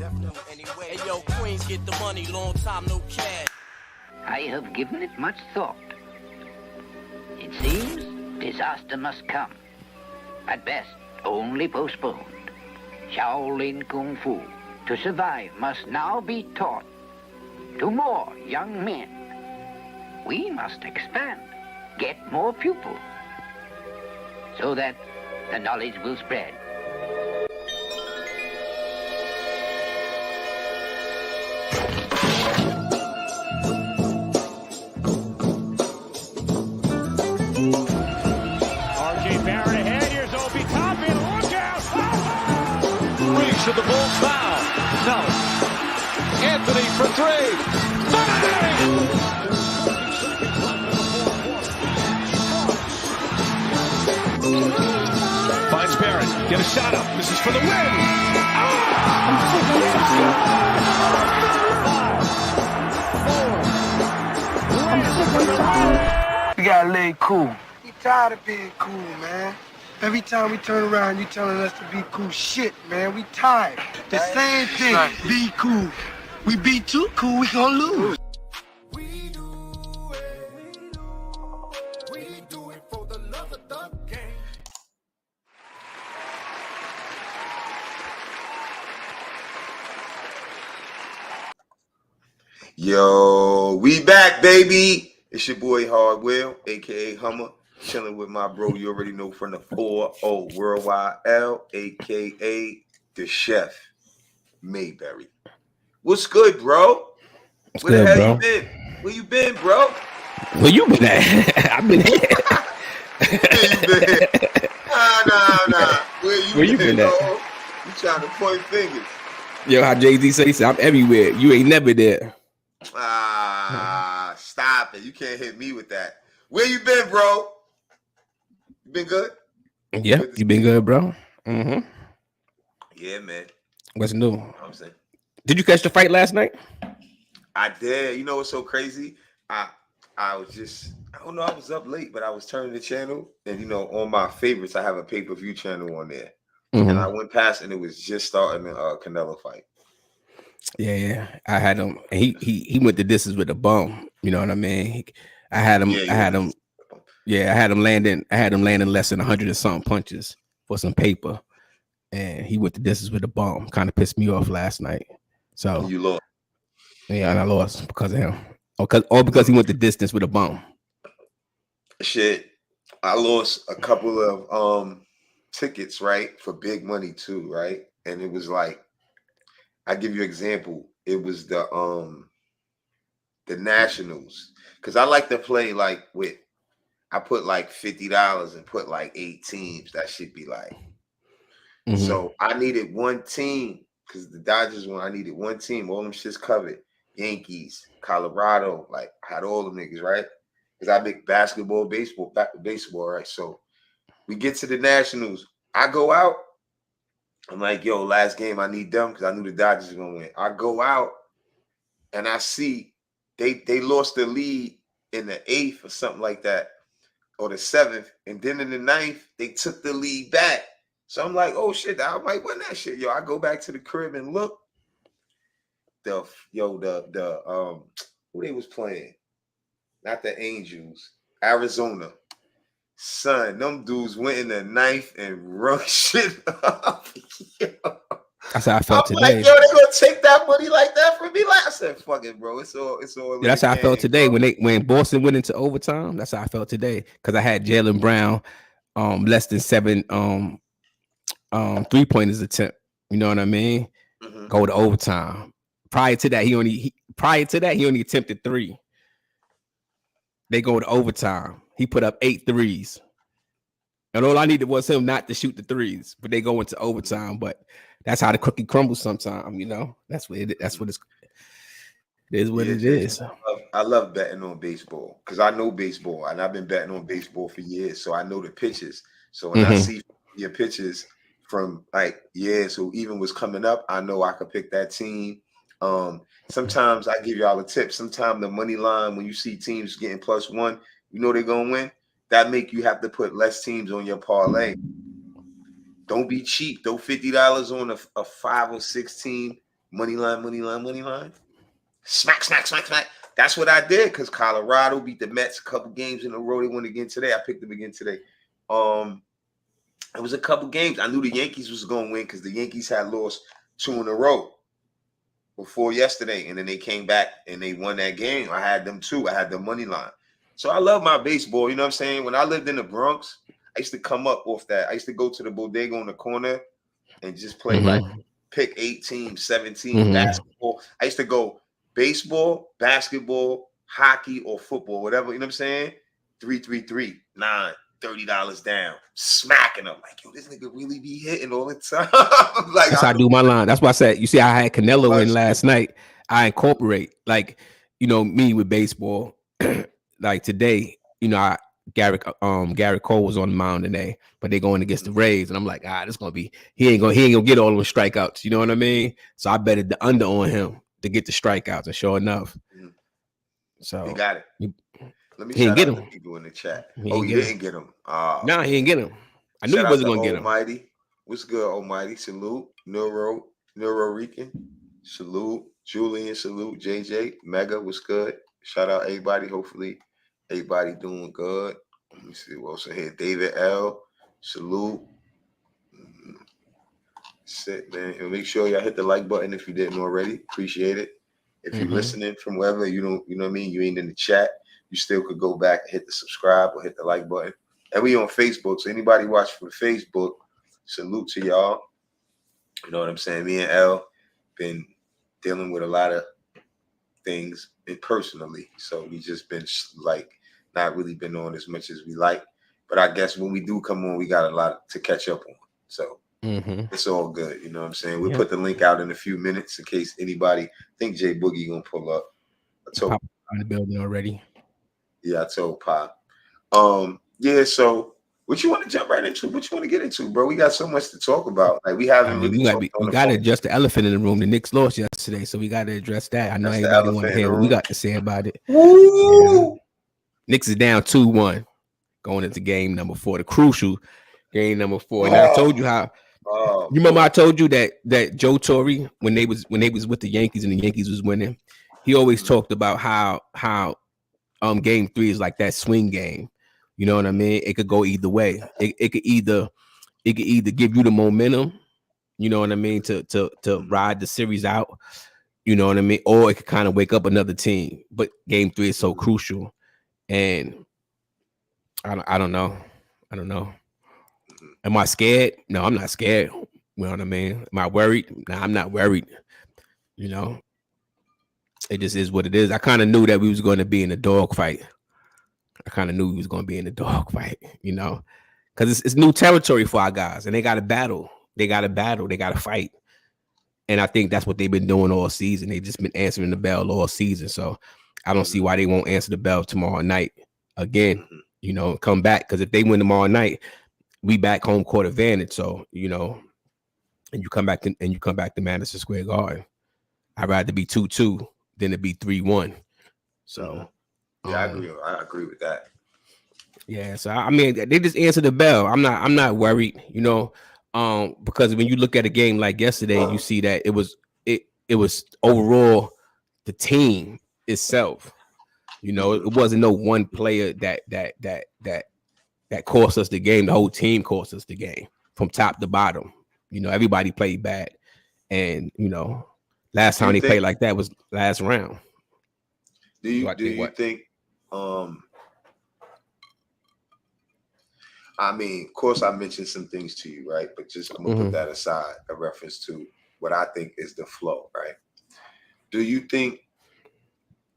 Hey yo, Queens get the money, long time no cash. I have given it much thought. It seems disaster must come. At best, only postponed. Shaolin Kung Fu, to survive, must now be taught to more young men. We must expand, get more pupils, so that the knowledge will spread. To the Bulls foul. No. Anthony for three. Bang! Finds Barrett. Get a shot up. This is for the win. We gotta lay cool. We tired of being cool, man. Every time we turn around, you telling us to be cool. Shit, man, we tired. The same thing, be cool. We be too cool, we gonna lose. We do it for the love of the game. Yo, we back, baby. It's your boy Hardwell, aka Hummer. Chilling with my bro, you already know, from the 4-0 Worldwide L, aka the Chef Mayberry. What's good, bro? Where the hell you been? Where you been, bro? Where you been at? I've been here. Where you been? Nah. Where you been at? You trying to point fingers. Yo, how Jay-Z say, I'm everywhere. You ain't never there. Stop it. You can't hit me with that. Where you been, bro? You been good? Yeah, you been good, bro. Mm-hmm. Yeah, man. What's new? You know what I'm saying? Did you catch the fight last night? I did. You know what's so crazy? I was just, I don't know, I was up late, but I was turning the channel, and you know, on my favorites, I have a pay-per-view channel on there. Mm-hmm. And I went past, and it was just starting the Canelo fight. Yeah. I had him, and he went the distance with a bum. You know what I mean? I had him landing less than 100 and something punches for some paper, and he went the distance with a bum. Kind of pissed me off last night. So you lost. Yeah, and I lost because of him. Because he went the distance with a bum. Shit, I lost a couple of tickets, right, for big money too, right? And it was like, I give you an example. It was the Nationals, because I like to play like with. I put like $50 and put like 8 teams. That should be like. Mm-hmm. So I needed one team because the Dodgers won. I needed one team. All them shits covered. Yankees, Colorado, like I had all them niggas, right? Because I make basketball, baseball, right? So we get to the Nationals. I go out. I'm like, yo, last game, I need them because I knew the Dodgers were gonna win. I go out and I see they lost the lead in the 8th or something like that, or the 7th, and then in the 9th, they took the lead back. So I'm like, oh shit, I might win that shit. Yo, I go back to the crib and look. Who they was playing? Not the Angels, Arizona. Son, them dudes went in the 9th and run shit up. That's how I felt today. Like, yo, they gonna take that money like that from me? Like I said, fuck it, bro. It's all. Yeah, that's how I felt today, bro. when Boston went into overtime. That's how I felt today, because I had Jaylen Brown, less than 7 3-pointers attempt. You know what I mean? Mm-hmm. Go to overtime. Prior to that, he only attempted 3. They go to overtime. He put up 8 threes. And all I needed was him not to shoot the threes, but they go into overtime. But that's how the cookie crumbles sometimes, you know. That's what it is. I love betting on baseball because I know baseball, and I've been betting on baseball for years, so I know the pitches. So when I see your pitches from like so even was coming up, I know I could pick that team. Sometimes I give y'all a tip. Sometimes the money line, when you see teams getting +1, you know they're gonna win. That make you have to put less teams on your parlay. Don't be cheap. Throw $50 on a 5 or 6 team money line. Smack. That's what I did because Colorado beat the Mets a couple games in a row. They won again today. I picked them again today. It was a couple games. I knew the Yankees was going to win because the Yankees had lost 2 in a row before yesterday, and then they came back and they won that game. I had them too. I had the money line. So I love my baseball. You know what I'm saying? When I lived in the Bronx, I used to come up off that. I used to go to the bodega on the corner and just play like pick 8 teams, 17 basketball. I used to go baseball, basketball, hockey, or football, whatever. You know what I'm saying? 3, 9, $30 down, smacking them. Like, yo, this nigga really be hitting all the time. Like, that's how I do my line. That's why I said, you see, I had Canelo in last night. I incorporate, like, you know, me with baseball. Like today, you know, Garrett Cole was on the mound today, but they're going against the Rays, and I'm like, this gonna be he ain't gonna get all those strikeouts. You know what I mean? So I betted the under on him to get the strikeouts, and sure enough, so he got it. Let me shout out to people in the chat. He didn't get him. No, he didn't get him. I knew he wasn't gonna get him. Almighty, what's good, Almighty? Salute, Neuro Rican. Salute, Julian. Salute, JJ. Mega, what's good? Shout out everybody. Hopefully, everybody doing good. Let me see what else here. David L. Salute. Sit, man. And make sure y'all hit the like button if you didn't already. Appreciate it. If you're listening from wherever, you know what I mean? You ain't in the chat. You still could go back and hit the subscribe or hit the like button. And we on Facebook. So anybody watching from Facebook, salute to y'all. You know what I'm saying? Me and L been dealing with a lot of things personally. So we just been like not really been on as much as we like. But I guess when we do come on, we got a lot to catch up on. So it's all good. You know what I'm saying? We'll put the link out in a few minutes in case anybody think Jay Boogie gonna pull up. I told Pop in the building already. Yeah, I told Pop. Yeah, so what you want to jump right into? What you want to get into, bro? We got so much to talk about. Like we haven't really we got to address the elephant in the room. The Knicks lost yesterday, so we got to address that. I know everybody want to hear what we got to say about it. Woo! Knicks is down 2-1 going into game number 4, the crucial game number 4. And I told you how. You remember I told you that Joe Torre, when they was with the Yankees and the Yankees was winning, he always talked about how game 3 is like that swing game. You know what I mean? It could go either way. It could either give you the momentum, you know what I mean, to ride the series out, you know what I mean, or it could kind of wake up another team. But game 3 is so crucial, and I don't know. Am I scared? No, I'm not scared. You know what I mean? Am I worried? No, I'm not worried. You know, it just is what it is. I kind of knew that we was going to be in a dogfight. You know, because it's new territory for our guys, and they got to battle. They got to fight. And I think that's what they've been doing all season. They've just been answering the bell all season. So I don't see why they won't answer the bell tomorrow night again, you know, come back. Because if they win tomorrow night, we back home court advantage. So, you know, and you come back to Madison Square Garden. I'd rather be 2-2 than to be 3-1. So yeah, I agree with that. Yeah, so I mean, they just answered the bell. I'm not worried, you know, because when you look at a game like yesterday, you see that it was overall the team itself. You know, it wasn't no one player that cost us the game. The whole team cost us the game from top to bottom. You know, everybody played bad, and you know, last time they played like that was last round. Do you think? I mean, of course, I mentioned some things to you, right? But just I'm gonna put that aside, a reference to what I think is the flow, right? Do you think?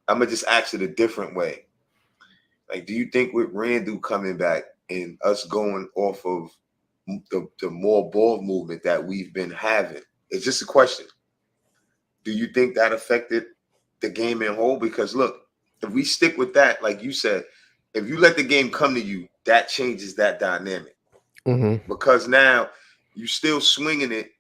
I'm gonna just ask it a different way. Like, do you think with Randle coming back and us going off of the more ball movement that we've been having? It's just a question. Do you think that affected the game in whole? Because look, if we stick with that, like you said, if you let the game come to you, that changes that dynamic. Because now you still swinging it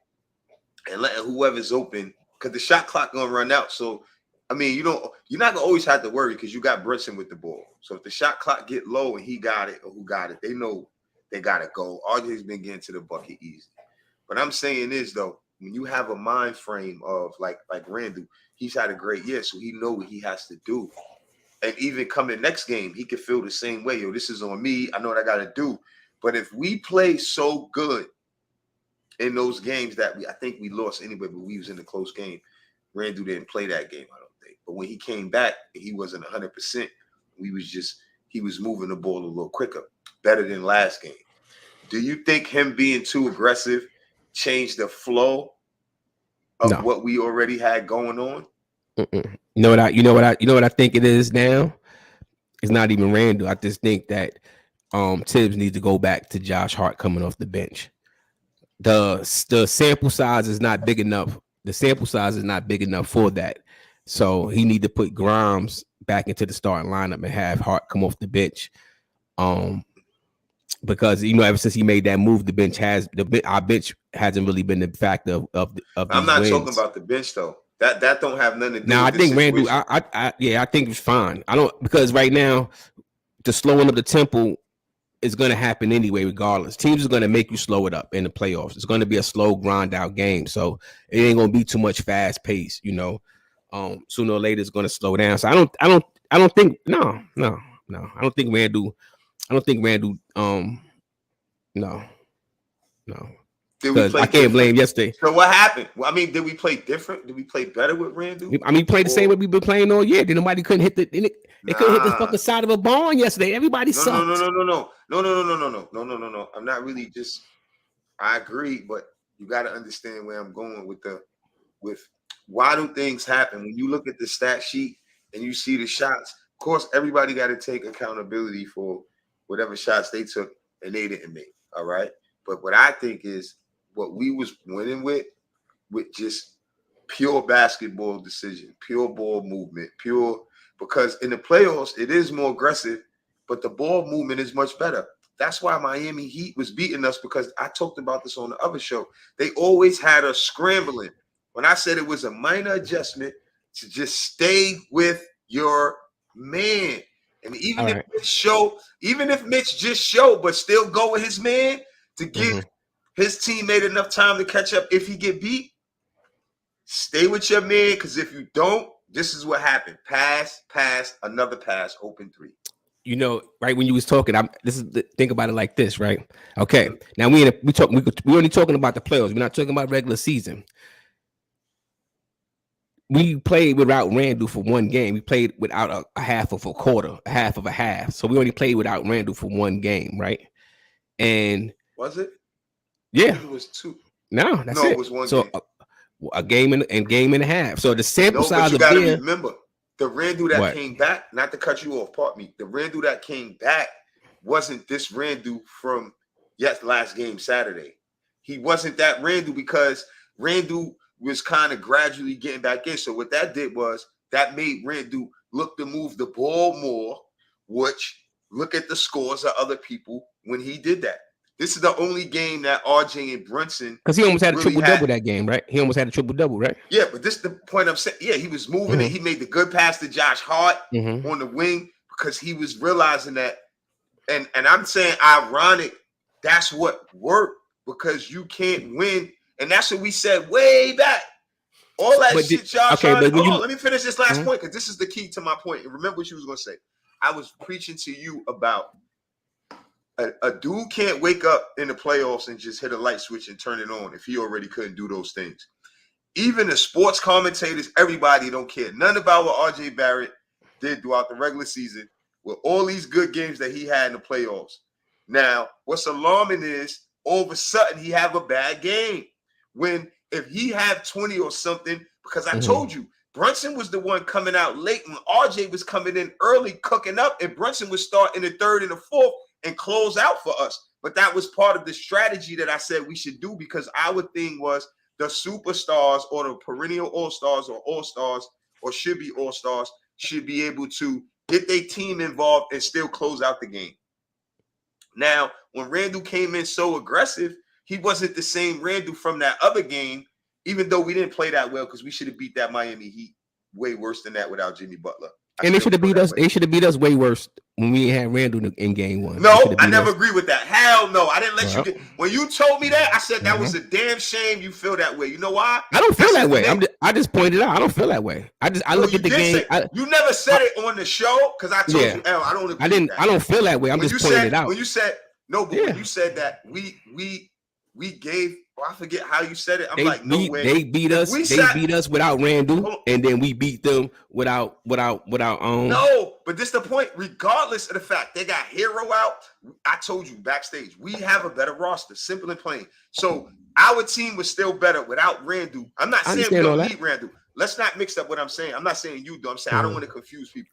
and letting whoever's open, because the shot clock gonna run out. So I mean, you're not gonna always have to worry because you got Brunson with the ball. So if the shot clock get low and he got it or who got it, they know they gotta go. RJ's been getting to the bucket easy. But I'm saying is though, when you have a mind frame of like Randle, he's had a great year, so he know what he has to do. And even coming next game, he could feel the same way. Yo, this is on me. I know what I got to do. But if we play so good in those games that I think we lost anyway, but we was in a close game, Randle didn't play that game, I don't think. But when he came back, he wasn't 100%. He was moving the ball a little quicker, better than last game. Do you think him being too aggressive changed the flow of what we already had going on? You know what I think it is now? It's not even Randle. I just think that TIBBS needs to go back to Josh Hart coming off the bench. The sample size is not big enough. The sample size is not big enough for that. So he need to put Grimes back into the starting lineup and have Hart come off the bench. Because ever since he made that move, our bench hasn't really been the factor of I'm not talking about the bench though. That don't have nothing to do with I think Randle, I think it's fine. Because right now the slowing of the tempo is going to happen anyway, regardless. Teams are going to make you slow it up in the playoffs. It's going to be a slow grind out game. So it ain't going to be too much fast pace, sooner or later it's going to slow down. So I don't think no. I don't think Randle, no. Because I can't blame yesterday. So what happened? Well, I mean, did we play different? Did we play better with Randle? I mean, play the same way we've been playing all year. Nobody couldn't hit they couldn't hit the fucking side of a barn yesterday. Everybody sucked. No. I'm not really just. I agree, but you got to understand where I'm going with why do things happen when you look at the stat sheet and you see the shots. Of course, everybody got to take accountability for whatever shots they took and they didn't make. All right, but what I think is what we was winning with just pure basketball decision, pure ball movement, because in the playoffs it is more aggressive, but the ball movement is much better. That's why Miami Heat was beating us, because I talked about this on the other show. They always had us scrambling. When I said it was a minor adjustment to just stay with your man. And even if Mitch just showed, but still go with his man to give his teammate enough time to catch up if he get beat, stay with your man, because if you don't, this is what happened. Pass, another pass, open three. Right when you was talking, think about it like this, right? Okay, now we only talking about the playoffs. We're not talking about regular season. We played without Randle for one game. We played without a half of a quarter, a half of a half. So we only played without Randle for one game, right? And was it? Yeah, it was two. No, that's it. It was one. So game. A game and game and a half. So the sample size but you of gotta remember the Randle that came back. Not to cut you off, pardon me. The Randle that came back wasn't this Randle from last game Saturday. He wasn't that Randle, because Randle was kind of gradually getting back in. So what that did was that made Randle look to move the ball more, which look at the scores of other people when he did that. This is the only game that RJ and Brunson, because he almost had a triple-double that game, right? He almost had a triple-double, right? Yeah, but this is the point I'm saying. Yeah, he was moving it. He made the good pass to Josh Hart on the wing, because he was realizing that. And I'm saying ironic, that's what worked, because you can't win. And that's what we said way back. All that shit, Josh. Okay, but let me finish this last point, because this is the key to my point. And remember what you was going to say. I was preaching to you about a dude can't wake up in the playoffs and just hit a light switch and turn it on if he already couldn't do those things. Even the sports commentators, everybody don't care. None about what RJ Barrett did throughout the regular season with all these good games that he had in the playoffs. Now, what's alarming is all of a sudden he have a bad game. When if he had 20 or something, because I told you, Brunson was the one coming out late when RJ was coming in early, cooking up, and Brunson was starting the third and the fourth and close out for us. But that was part of the strategy that I said we should do, because our thing was the superstars or the perennial all-stars or all-stars or should be all-stars should be able to get their team involved and still close out the game. Now, when Randle came in so aggressive, he wasn't the same Randle from that other game, even though we didn't play that well, because we should have beat that Miami Heat way worse than that without Jimmy Butler. And they should have beat us. They should have beat us way worse when we had Randle in game 1. No, I never agree with that. Hell no. I didn't let you get. When you told me that, I said that was a damn shame you feel that way. You know why? I don't feel that way. I just pointed out. I don't feel that way. I look at the game. You never said it on the show because I told you, I don't agree with that. I don't feel that way. I'm just pointing it out. When you said no, but when you said that we gave. I forget how you said it. I'm like, no way. They beat us. Beat us without Randle, and then we beat them without. No, but this the point. Regardless of the fact they got Hero out, I told you backstage we have a better roster. Simple and plain. So our team was still better without Randle. I'm not saying we don't need Randle. Let's not mix up what I'm saying. I'm not saying you do. I'm saying I don't want to confuse people.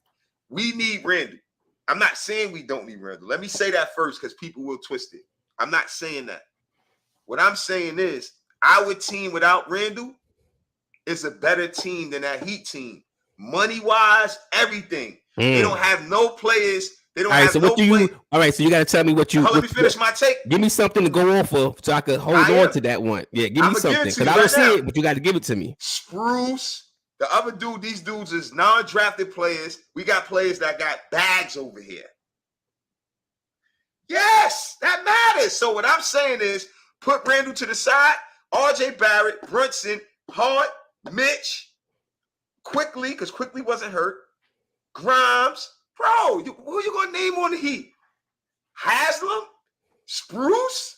We need Randle. I'm not saying we don't need Randle. Let me say that first because people will twist it. I'm not saying that. What I'm saying is our team without Randle is a better team than that Heat team. Money-wise, everything. They don't have no players. They don't have no players. All right, so you got to tell me what you... Let me finish my take. Give me something to go on for so I could hold on to that one. Yeah, give me something. Because I don't see it, but you got to give it to me. Spruce. The other dude, these dudes is non-drafted players. We got players that got bags over here. Yes, that matters. So what I'm saying is, put Randle to the side. RJ Barrett, Brunson, Hart, Mitch, Quickly, because Quickly wasn't hurt. Grimes. Bro, who you going to name on the Heat? Haslam? Spruce?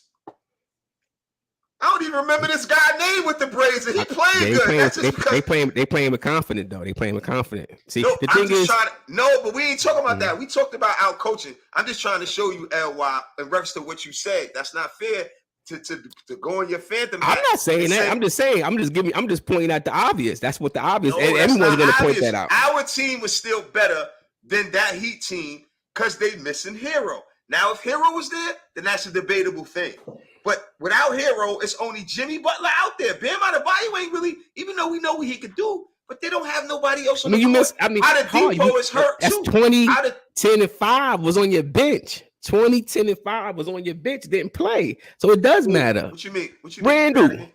I don't even remember this guy's name with the Braves, and he playing good. They playing with confidence, though. They playing with confidence. See, no, the thing is... but we ain't talking about that. We talked about out coaching. I'm just trying to show you, LY, in reference to what you said. That's not fair. To go on your phantom. I'm not saying that. I'm just saying. I'm just pointing out the obvious. That's what the obvious. No, and everyone's going to point that out. Our team was still better than that Heat team because they missing Hero. Now, if Hero was there, then that's a debatable thing. But without Hero, it's only Jimmy Butler out there. Bam Adebayo ain't really, even though we know what he could do, but they don't have nobody else on the court. Adedipo is hurt too. That's 20, 10, and 5 was on your bench. 20, 10, and 5 was on your bench, didn't play. So it does matter. What you mean? Randle.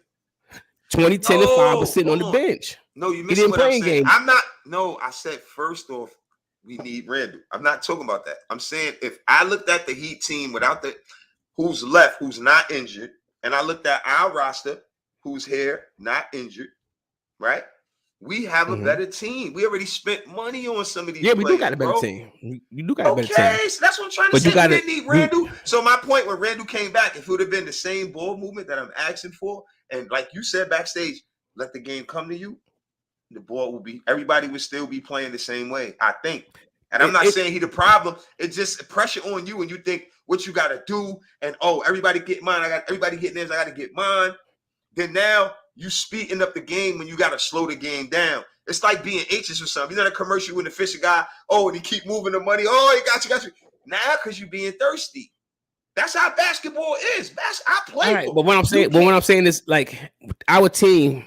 20, 10, and 5 was sitting on the bench. No, you missed what I'm saying. I said first off, we need Randle. I'm not talking about that. I'm saying if I looked at the Heat team without who's left, who's not injured, and I looked at our roster, who's here, not injured, right? We have a better team. We already spent money on some of these players. We do got a better team. You do got a better team. Okay, so that's what I'm trying to say. We didn't need Randle. So my point when Randle came back, if it would have been the same ball movement that I'm asking for, and like you said backstage, let the game come to you, the ball will be, everybody would still be playing the same way, I think. And I'm not saying he the problem. It's just pressure on you and you think what you got to do. And, everybody get mine. Everybody getting theirs. I got to get mine. Then now you speeding up the game when you got to slow the game down. It's like being anxious or something. You know that commercial when the Fisher guy, and he keep moving the money. Oh, he got you. Now because you being thirsty. That's how basketball is. I play. All right, but what I'm saying is like our team.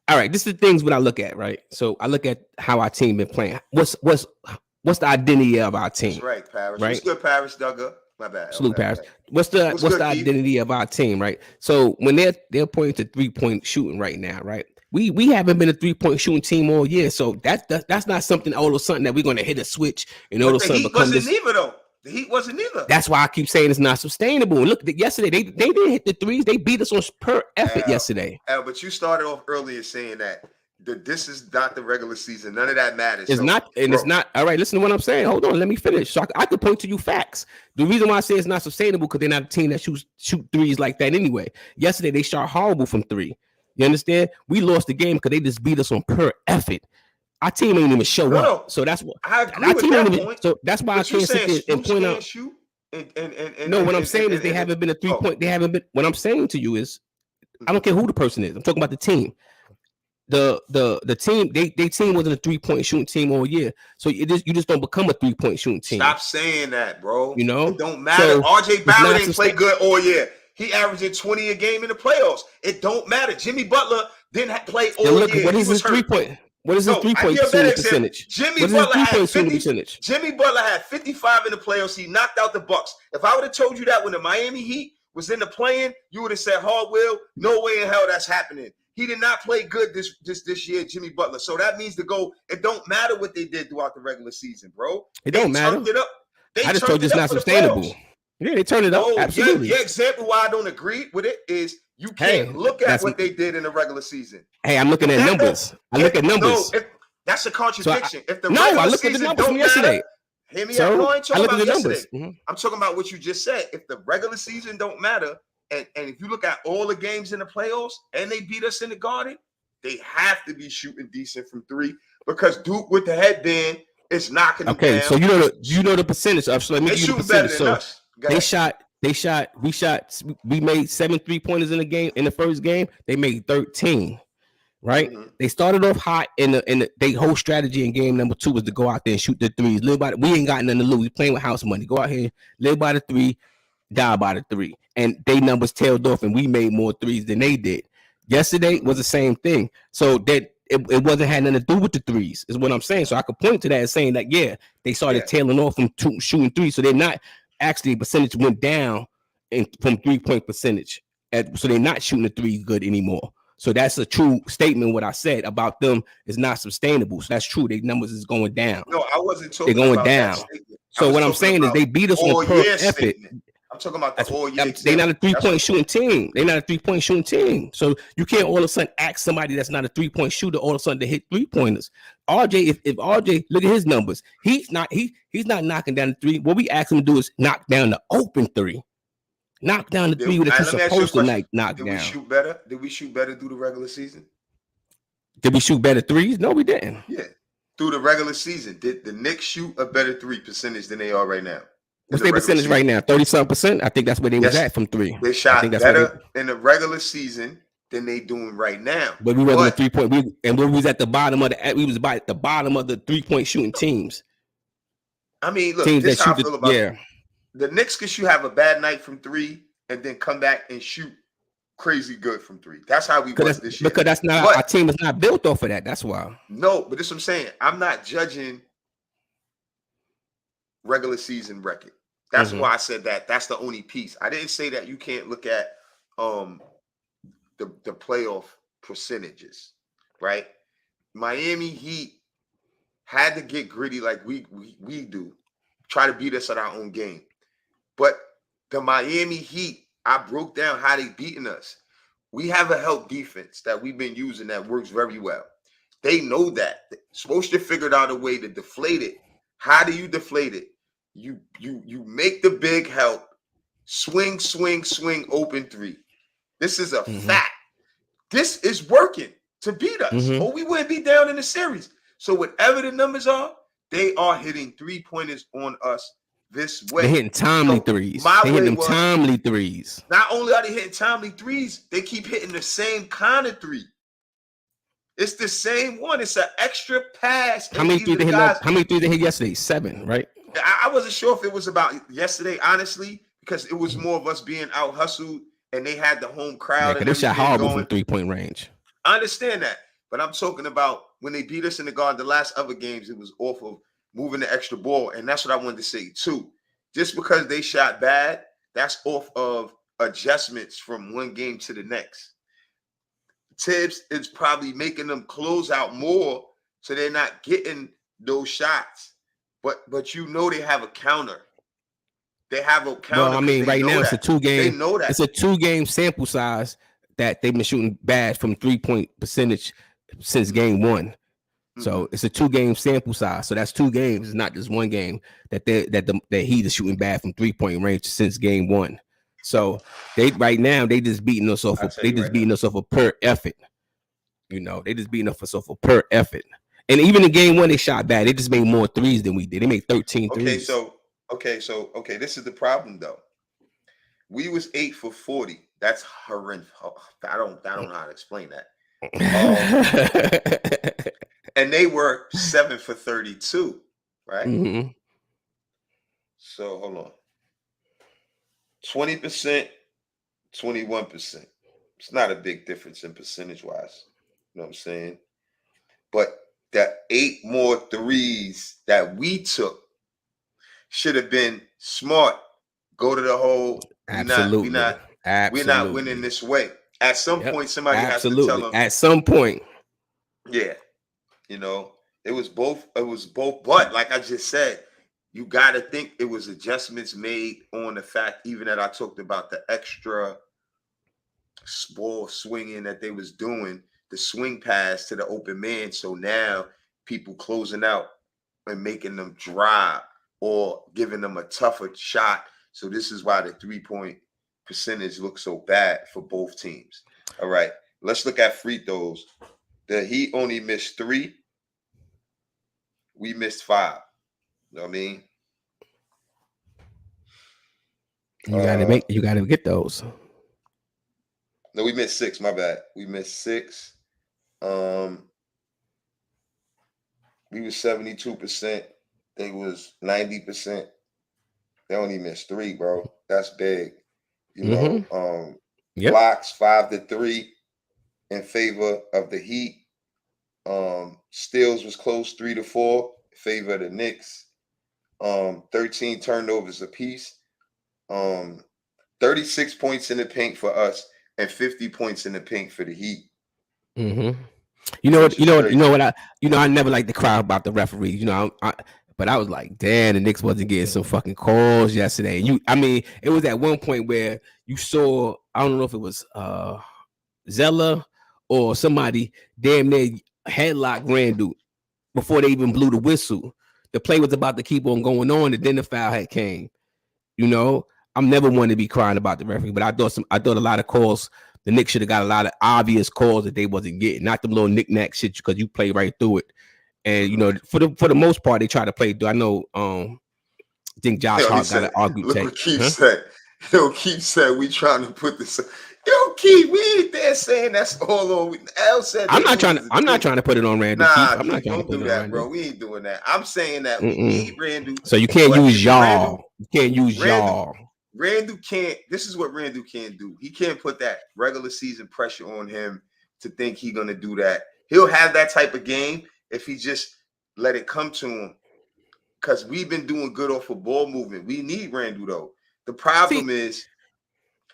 All right, this is the things what I look at, right? So I look at how our team been playing. What's the identity of our team? That's right, Paris. Right? What's good, Paris? Duggar. My bad. Salute, Paris. What's the identity of our team, right? So when they're pointing to 3-point shooting right now, right? We haven't been a 3-point shooting team all year, so that's not something all of a sudden that we're going to hit a switch and all of a sudden become this. The Heat wasn't either. That's why I keep saying it's not sustainable. Look, yesterday they didn't hit the threes. They beat us on per effort yesterday. But you started off earlier saying that this is not the regular season. None of that matters. It's not. All right, listen to what I'm saying. Hold on, let me finish. So I could point to you facts. The reason why I say it's not sustainable because they're not a team that shoot threes like that anyway. Yesterday they shot horrible from 3. You understand? We lost the game because they just beat us on per effort. Our team ain't even show up. So that's what I agree with that point. So that's why I can't sit there and point out. What I'm saying is they haven't been a 3-point. They haven't been. What I'm saying to you is, I don't care who the person is. I'm talking about the team. The team, they team wasn't a 3-point shooting team all year. So you just don't become a 3-point shooting team. Stop saying that, bro. You know, it don't matter. So RJ Barrett didn't play good all year. He averaging 20 a game in the playoffs. It don't matter. Jimmy Butler didn't play all year. What is his 3-point? What is his 3-point shooting percentage? Jimmy Butler had 55 in the playoffs. He knocked out the Bucks. If I would have told you that when the Miami Heat was in the play-in, you would have said, "Hardwill, no way in hell that's happening." He did not play good this year, Jimmy Butler. So that means to go. It don't matter what they did throughout the regular season, bro. It don't matter. I just told you it's not sustainable. Yeah, they turned it up. Absolutely. Your example why I don't agree with it is you can't look at what they did in the regular season. Hey, I'm looking at numbers. I look at numbers. No, that's a contradiction. So I look at the numbers from yesterday. Hear me out. No, I ain't talking about yesterday. Mm-hmm. I'm talking about what you just said. If the regular season don't matter, and if you look at all the games in the playoffs and they beat us in the Garden, they have to be shooting decent from three because Duke with the headband is knocking them down. So you know the percentage of. So let me give you the percentage. So we made 7 3-pointers in the game in the first game. They made 13. Right, they started off hot in the they whole strategy in game number 2 was to go out there and shoot the threes. Live by we ain't got nothing to lose. We playing with house money. Go out here, live by the 3, die by the 3, and they numbers tailed off, and we made more threes than they did. Yesterday was the same thing. So that it wasn't had nothing to do with the threes, is what I'm saying. So I could point to that as saying that they started tailing off from shooting threes. So they're not actually percentage went down from 3-point percentage, so they're not shooting the 3 good anymore. So that's a true statement. What I said about them is not sustainable. So that's true. Their numbers is going down. No, I wasn't talking. They're going about down. So what I'm saying is they beat us on per effort. I'm talking about the whole year. They're not a 3-point shooting team. They're not a 3-point shooting team. So you can't all of a sudden ask somebody that's not a 3-point shooter all of a sudden to hit 3-pointers. RJ, if RJ look at his numbers, he's not knocking down the 3. What we ask him to do is knock down the open 3. Knock down the 3 that you're supposed to knock down. Did we shoot better? Did we shoot better through the regular season? Did we shoot better 3s? No, we didn't. Yeah. Through the regular season, did the Knicks shoot a better 3 percentage than they are right now? What's their percentage right now? 30-something%? I think that's where they was at from 3. They shot better in the regular season than they doing right now. But we wasn't a 3-point. And we was at the bottom of the. We was about at the bottom of the 3-point shooting teams. I mean, look, teams this that how shoot I feel about it. The Knicks could have a bad night from 3 and then come back and shoot crazy good from 3. That's how we was this year. Because that's not our team is not built off of that. That's why. No, but that's what I'm saying. I'm not judging regular season record. That's why I said that. That's the only piece. I didn't say that you can't look at the playoff percentages, right? Miami Heat had to get gritty like we do, try to beat us at our own game. But the Miami Heat, I broke down how they beating us. We have a help defense that we've been using that works very well. They know that. Spoelstra figured out a way to deflate it. How do you deflate it? You make the big help, swing, open 3. This is a fact. This is working to beat us, or we wouldn't be down in the series. So whatever the numbers are, they are hitting 3-pointers on us this way. They're hitting timely 3s. They hitting them timely 3s. Not only are they hitting timely 3s, they keep hitting the same kind of 3. It's the same one. It's an extra pass. How many 3s they hit? How many 3s they hit yesterday? 7, right? I wasn't sure if it was about yesterday, honestly, because it was more of us being out hustled and they had the home crowd. Yeah, they shot horrible from 3-point range. I understand that, but I'm talking about when they beat us in the Garden, the last other games, it was off of moving the extra ball, and that's what I wanted to say too. Just because they shot bad, that's off of adjustments from one game to the next. TIBBS is probably making them close out more, so they're not getting those shots. But you know they have a counter. They have a counter. Well, I mean, right now it's a 2-game. They know that. It's a 2-game sample size that they've been shooting bad from 3-point percentage since game 1. So it's a 2-game sample size. So that's 2 games. It's not just one game that Heat is shooting bad from 3-point range since game 1. So they just beating us off. Beating us off a per effort. You know, they just beating us off a per effort. And even in game 1, they shot bad. They just made more 3s than we did. They made 13 threes. Okay. This is the problem though. We was 8 for 40. That's horrendous. I don't know how to explain that. And they were 7 for 32, right? Mm-hmm. So hold on. 20%, 21%. It's not a big difference in percentage wise. You know what I'm saying? But the 8 more 3s that we took should have been smart. Go to the hole. Absolutely. We're not winning this way. At some point, somebody has to tell them. At some point. Yeah. You know, it was both. But like I just said, you got to think it was adjustments made on the fact, even that I talked about the extra ball swinging that they was doing, the swing pass to the open man. So now people closing out and making them drive or giving them a tougher shot. So this is why the 3-point percentage looks so bad for both teams. All right, let's look at free throws. The Heat only missed 3. We missed 5. You know what I mean? You gotta get those. No, we missed 6. My bad. We missed 6. We was 72%. They was 90%. They only missed 3, bro. That's big. You know, blocks 5-3 in favor of the Heat. Steals was close 3-4 in favor of the Knicks. 13 turnovers apiece. 36 points in the paint for us and 50 points in the paint for the Heat. You know what I never like to cry about the referees. You know, but I was like, damn, the Knicks wasn't getting some fucking calls yesterday. It was at one point where you saw, I don't know if it was Zella or somebody damn near headlock Randle before they even blew the whistle. The play was about to keep on going on, and then the foul had came. You know, I'm never one to be crying about the referee, but I thought a lot of calls. The Knicks should have got a lot of obvious calls that they wasn't getting, not them little knick-knack shit because you play right through it. And you know, for the most part, they try to play through. I know. I think Josh Hart got an argument. Look what Keith said. Keith said we trying to put this. Keith, we ain't there saying that's all over. L said I'm not trying to put it on Randle. Nah, I'm not trying to do that, bro. We ain't doing that. I'm saying that we need Randle. So you can't use y'all. You can't use y'all. Randle can't. This is what Randle can't do. He can't put that regular season pressure on him to think he's gonna do that. He'll have that type of game if he just let it come to him. Because we've been doing good off of ball movement. We need Randle though. The problem is,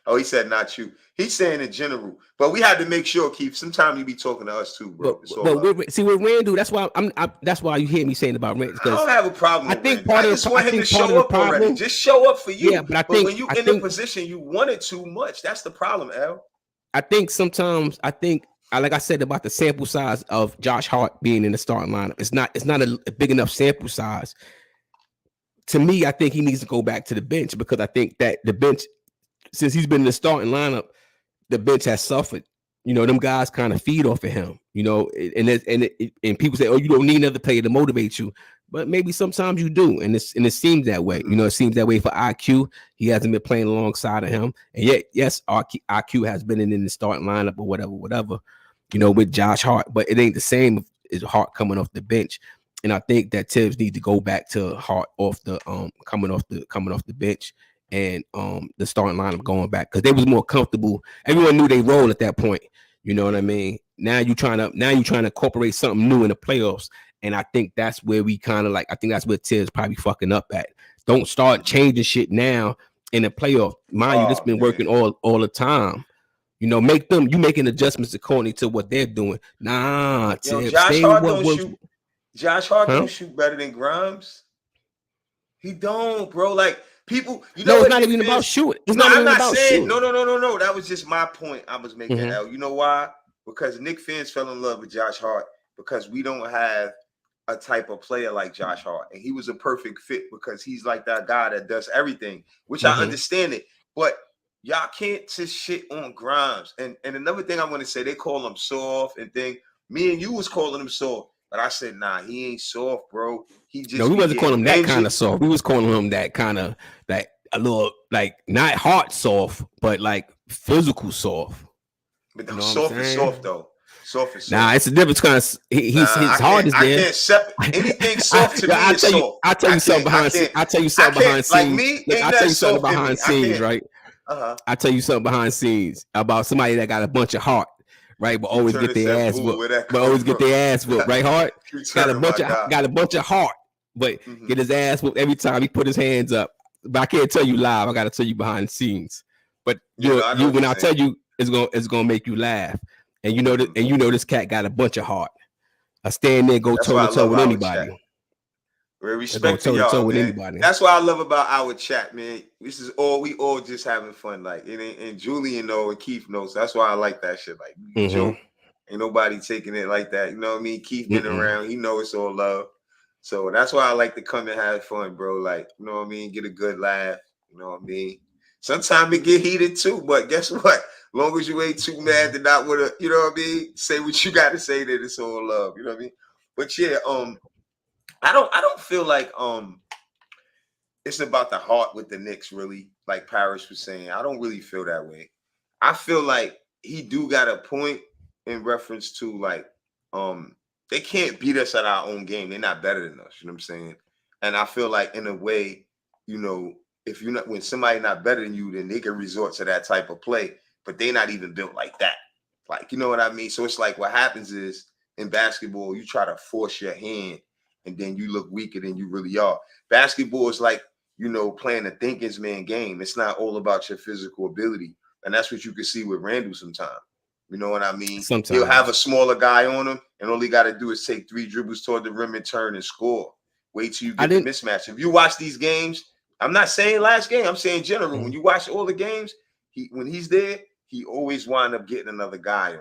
he said not you. He's saying in general, but we had to make sure, Keith. Sometimes you be talking to us too, bro. But with Randle, that's why that's why you hear me saying about Randle. I don't have a problem. I think I just want him to show up already. Just show up for you. Yeah, but when you in the position you want it too much, that's the problem, L. I think sometimes like I said about the sample size of Josh Hart being in the starting lineup, it's not a big enough sample size. To me, I think he needs to go back to the bench because I think that the bench, since he's been in the starting lineup, the bench has suffered. You know, them guys kind of feed off of him. You know, and people say, "Oh, you don't need another player to motivate you," but maybe sometimes you do, and it seems that way. You know, it seems that way for IQ. He hasn't been playing alongside of him, and yet, yes, IQ has been in the starting lineup or whatever. You know, with Josh Hart, but it ain't the same as Hart coming off the bench. And I think that TIBBS need to go back to Hart off the coming off the bench and the starting lineup going back because they was more comfortable. Everyone knew they role at that point. You know what I mean? Now you trying to incorporate something new in the playoffs, and I think that's where we kind of like. I think that's where TIBBS probably fucking up at. Don't start changing shit now in the playoff. Mind you, this been working all the time. You know, you making adjustments according to what they're doing. Nah, TIBBS, Josh Hart don't shoot. Josh Hart don't shoot better than Grimes. He don't, bro. Like people, you know, it's not even about shooting. It's not even about shooting. No. That was just my point I was making. Al. You know why? Because Knicks fans fell in love with Josh Hart because we don't have a type of player like Josh Hart, and he was a perfect fit because he's like that guy that does everything, which I understand it. But y'all can't just shit on Grimes. And another thing I want to say, they call him soft and thing. Me and you was calling him soft. But I said, nah, he ain't soft, bro. He just we wasn't calling him that kind of soft. We was calling him that kind of like a little like not hard soft, but like physical soft. But you know soft is soft though. Soft is soft. Nah, it's a difference kind of his heart is there. I can't separate anything soft to me. I'll tell you something behind scenes. I'll tell you something behind scenes. I'll tell you something behind scenes, right? I'll tell you something behind scenes about somebody that got a bunch of heart. Right, but always get their ass whooped. Right, Hart got a bunch of heart, but get his ass whooped every time he put his hands up. But I can't tell you live. I got to tell you behind the scenes. But when I tell you, it's gonna make you laugh. And you know this cat got a bunch of heart. I stand there, go toe to toe with anybody. Respect to toe to toe y'all, with man. anybody. That's what I love about our chat, man. This is we all just having fun, like, and Julian know and Keith knows. So that's why I like that shit. Like, joke, ain't nobody taking it like that. You know what I mean? Keith been around, he know it's all love. So that's why I like to come and have fun, bro. Like, you know what I mean? Get a good laugh. You know what I mean? Sometimes it get heated too, but guess what? Long as you ain't too mad to not want to, you know what I mean? Say what you got to say, that it's all love. You know what I mean? But yeah, I don't feel like it's about the heart with the Knicks, really, like Parrish was saying. I don't really feel that way. I feel like he do got a point in reference to, like, they can't beat us at our own game. They're not better than us, you know what I'm saying? And I feel like, in a way, you know, if you're not, when somebody not better than you, then they can resort to that type of play, but they're not even built like that. Like, you know what I mean? So it's like, what happens is, in basketball, you try to force your hand and then you look weaker than you really are. Basketball is like, you know, playing a thinkers man game. It's not all about your physical ability. And that's what you can see with Randle sometimes. You know what I mean? Sometimes he'll have a smaller guy on him, and all he got to do is take 3 dribbles toward the rim and turn and score. Wait till you get the mismatch. If you watch these games, I'm not saying last game, I'm saying general. When you watch all the games, when he's there, he always wind up getting another guy on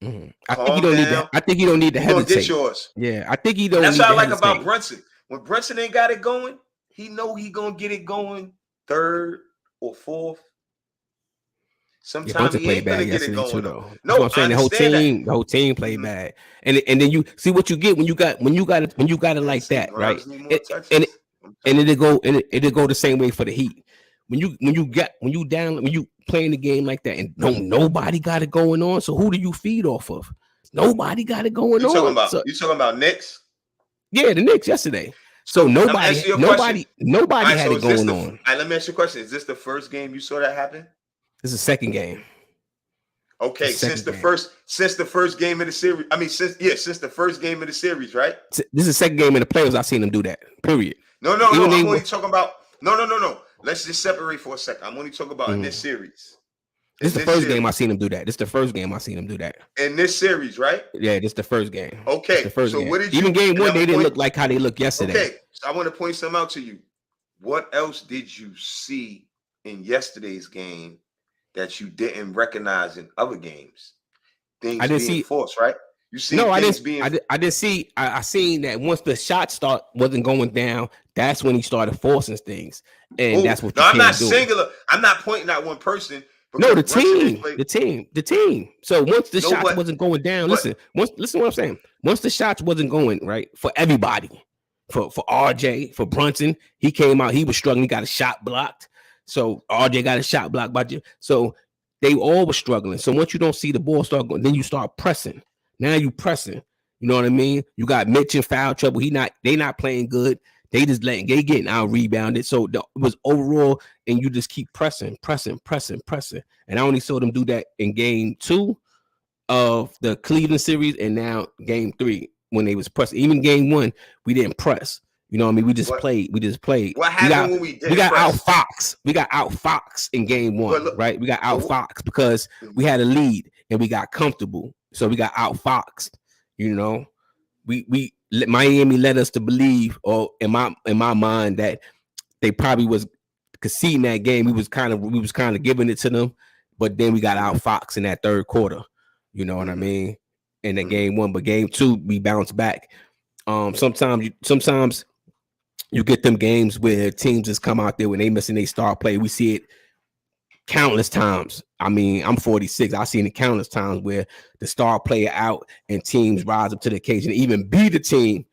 him. I think you don't need that. I think you don't need to hesitate. Get yours. Yeah, I think you don't. That's need what I to like hesitate. about Brunson. When Brunson ain't got it going, he know he gonna get it going 3rd or 4th. Sometimes he ain't gonna get it going too, though. No, I'm saying the whole team played bad, and then you see what you get when you got it like that, right? And it'll go the same way for the Heat. When you playing the game like that, and nobody got it going on. So who do you feed off of? Nobody got it going on. You talking about Knicks? Yeah, the Knicks yesterday. So nobody had it going on. All right, let me ask you a question. Is this the first game you saw that happen? This is the second game. Okay, since the first game of the series. I mean, since the first game of the series, right? This is the second game in the playoffs I've seen them do that. Period. No. I'm only talking about no. Let's just separate for a second. I'm only talking about in this series. This is the first game I seen him do that. This is the first game I seen him do that. In this series, right? Yeah, this is the first game. Okay. The first game. What did you even game 1, they didn't look like how they looked yesterday. Okay, so I want to point something out to you. What else did you see in yesterday's game that you didn't recognize in other games? Things being forced, right? You see? No, I didn't see. I seen that once the shot wasn't going down, that's when he started forcing things, and that's what. I'm not singular. I'm not pointing at one person. No, the team. So once the shots wasn't going down, listen to what I'm saying. Once the shots wasn't going right for everybody, for RJ, for Brunson, he came out. He was struggling. He got a shot blocked. So RJ got a shot blocked by you. So they all were struggling. So once you don't see the ball start going, then you start pressing. Now you pressing. You know what I mean? You got Mitch in foul trouble. They not playing good. They getting out rebounded. So it was overall, and you just keep pressing. And I only saw them do that in game 2 of the Cleveland series, and now game 3 when they was pressing. Even game 1, we didn't press. You know what I mean? We just played. What happened when we did? We got outfoxed. We got outfoxed in game 1, right? We got outfoxed because we had a lead and we got comfortable. So we got outfoxed. You know, Miami led us to believe, or in my mind, that they probably was conceding that game. We was kind of giving it to them, but then we got outfoxed in that 3rd quarter. You know what I mean? In that game 1, but game 2 we bounced back. Sometimes you get them games where teams just come out there when they missing their star play. We see it countless times. I mean, I'm 46. I've seen it countless times where the star player out and teams rise up to the occasion, even beat the team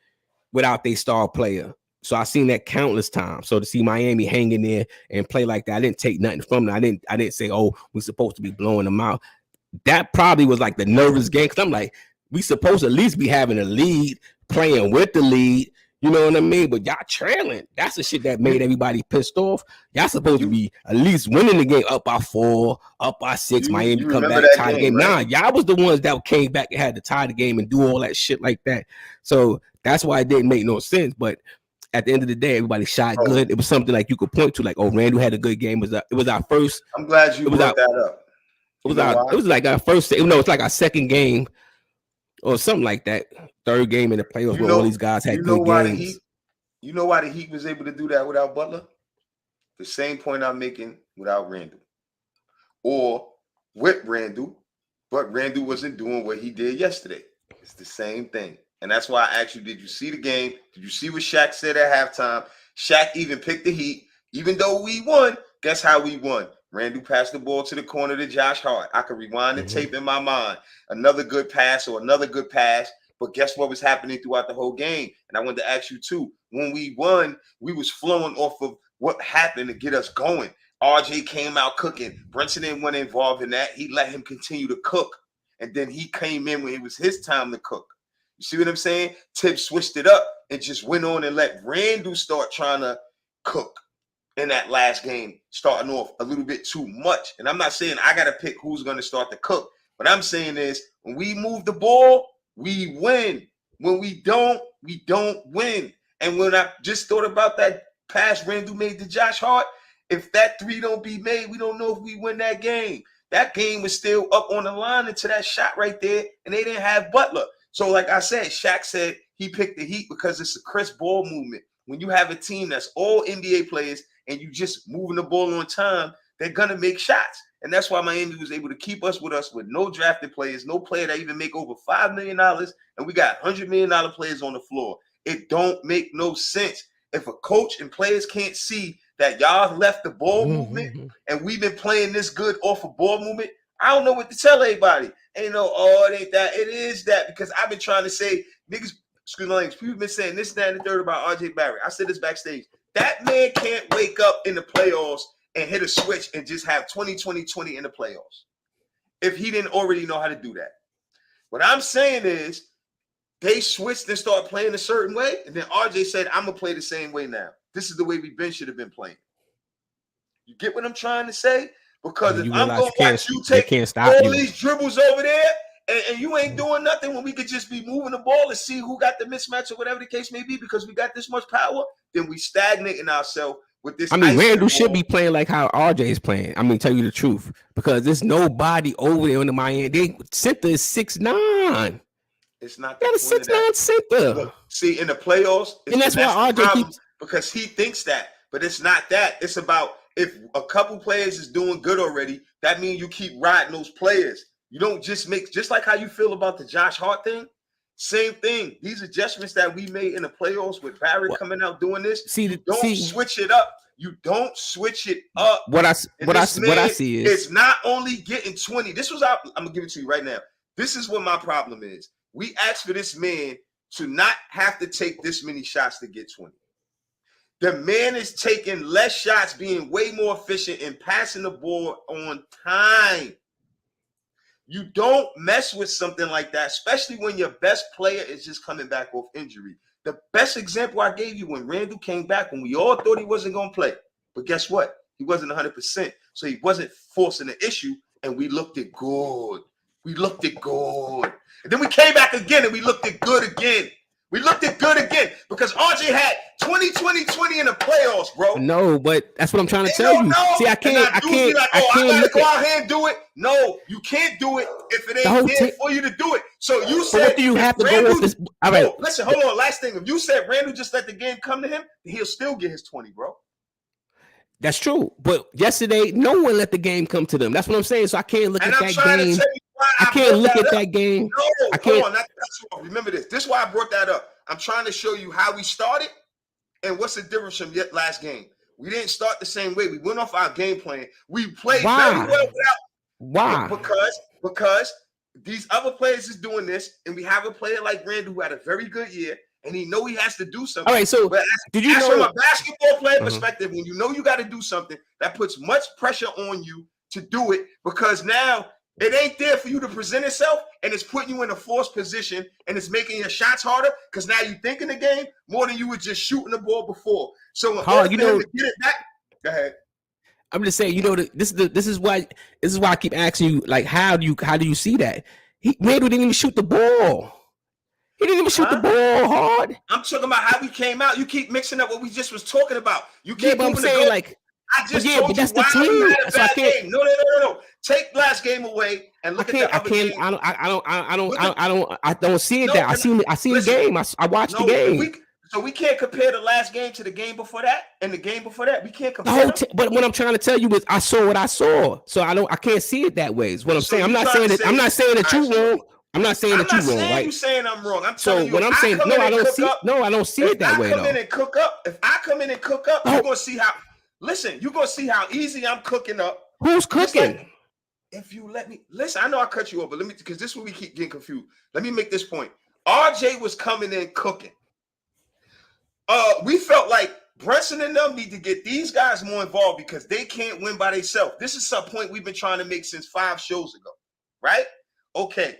without their star player. So I've seen that countless times. So to see Miami hang in there and play like that, I didn't take nothing from them. I didn't say, oh, we're supposed to be blowing them out. That probably was like the nervous game, because I'm like, we supposed to at least be having a lead, playing with the lead. You know what I mean? But y'all trailing. That's the shit that made everybody pissed off. Y'all supposed to be at least winning the game, up by 4, up by 6. Miami come back, tie the game. Right? Nah, y'all was the ones that came back and had to tie the game and do all that shit like that. So that's why it didn't make no sense. But at the end of the day, everybody shot good. It was something like you could point to, like, oh, Randle had a good game. It was our first. I'm glad you brought that up. It was like our first. No, it's like our second game or something like that. 3rd game in the playoffs where all these guys had good games. You know why the Heat was able to do that without Butler? The same point I'm making without Randle. Or with Randle, but Randle wasn't doing what he did yesterday. It's the same thing. And that's why I asked you, did you see the game? Did you see what Shaq said at halftime? Shaq even picked the Heat. Even though we won, guess how we won? Randle passed the ball to the corner to Josh Hart. I could rewind the tape in my mind. Another good pass or another good pass. But guess what was happening throughout the whole game? And I wanted to ask you too. When we won, we was flowing off of what happened to get us going. RJ came out cooking. Brunson didn't want to involve in that. He let him continue to cook. And then he came in when it was his time to cook. You see what I'm saying? TIBBS switched it up and just went on and let Randle start trying to cook in that last game, starting off a little bit too much. And I'm not saying I got to pick who's going to start to cook. What I'm saying is when we move the ball, we win. When we don't win. And when I just thought about that pass Randle made to Josh Hart, if that three don't be made, we don't know if we win that game. That game was still up on the line into that shot right there, and they didn't have Butler. So like I said, Shaq said he picked the Heat because it's a crisp ball movement. When you have a team that's all NBA players and you just moving the ball on time, they're going to make shots. And that's why Miami was able to keep us with no drafted players, no player that even make over $5 million, and we got $100 million players on the floor. It don't make no sense. If a coach and players can't see that y'all left the ball movement and we've been playing this good off of ball movement, I don't know what to tell everybody. Ain't no, oh, it ain't that. It is that, because I've been trying to say, niggas, excuse me, people been saying this, that, and the third about RJ Barrett. I said this backstage. That man can't wake up in the playoffs and hit a switch and just have 20-20-20 in the playoffs if he didn't already know how to do that. What I'm saying is they switched and started playing a certain way, and then RJ said, I'm going to play the same way now. This is the way we should have been playing. You get what I'm trying to say? Because if I'm going to watch you take all these dribbles over there and you ain't doing nothing when we could just be moving the ball and see who got the mismatch or whatever the case may be because we got this much power, then we stagnating ourselves with this. I mean, Randle should be playing like how RJ is playing. I mean, tell you the truth, because there's nobody over there in the Miami. They center is 6'9". It's not got a 6'9" center. Look, see, in the playoffs, and that's why RJ keeps, because he thinks that, but it's not that. It's about if a couple players is doing good already, that means you keep riding those players. You don't just make, just like how you feel about the Josh Hart thing. Same thing. These adjustments that we made in the playoffs with Barrett coming out doing this. Don't switch it up. You don't switch it up. What I see is it's not only getting 20. This was I'm gonna give it to you right now. This is what my problem is. We asked for this man to not have to take this many shots to get 20. The man is taking less shots, being way more efficient and passing the ball on time. You don't mess with something like that, especially when your best player is just coming back off injury. The best example I gave you when Randle came back, when we all thought he wasn't going to play. But guess what? He wasn't 100%. So he wasn't forcing the issue, and we looked it good. We looked it good. And then we came back again, and we looked it good again. We looked it good again because RJ had 20-20-20 in the playoffs, bro. No, but that's what I'm trying to tell you. See, I can't gotta go out here and do it. No, you can't do it if it ain't there for you to do it. So you said, what do you have to go off this? All right, listen, hold on. Last thing, if you said Randle just let the game come to him, he'll still get his 20, bro. That's true. But yesterday, no one let the game come to them. That's what I'm saying. So I can't look at that game. I can't look at that game. No, I can't. Hold on. Remember this. This is why I brought that up. I'm trying to show you how we started and what's the difference from last game. We didn't start the same way. We went off our game plan. We played very well without. Why? Because these other players is doing this, and we have a player like Randle who had a very good year, and he know he has to do something. All right, so did you know from a basketball player perspective, when you know you got to do something, that puts much pressure on you to do it because now it ain't there for you to present itself, and it's putting you in a forced position, and it's making your shots harder because now you think in the game more than you were just shooting the ball before. So in order for him to get it back, go ahead. I'm just saying, this is why I keep asking you, like, how do you see that? Randle didn't even shoot the ball. He didn't even shoot the ball hard. I'm talking about how we came out. You keep mixing up what we just was talking about. You keep but I'm saying like. I just told you why we had a bad game. No. Take last game away and look at the other game. I don't see it that. I seen the game. I watched the game. So we can't compare the last game to the game before that and the game before that. We can't compare. But what I'm trying to tell you is I saw what I saw, so I can't see it that way. Is what I'm saying. I'm not saying that you're wrong. I'm not saying that you're wrong, right? You saying I'm wrong. I'm telling you. What I'm saying, I don't see it that way. If I come in and cook up, you're gonna see how. Listen, you're gonna see how easy I'm cooking up. Who's cooking? If you let me listen, I know I cut you off, but let me, because this is where we keep getting confused. Let me make this point. RJ was coming in cooking. We felt like Brunson and them need to get these guys more involved because they can't win by themselves. This is some point we've been trying to make since 5 shows ago, right? Okay,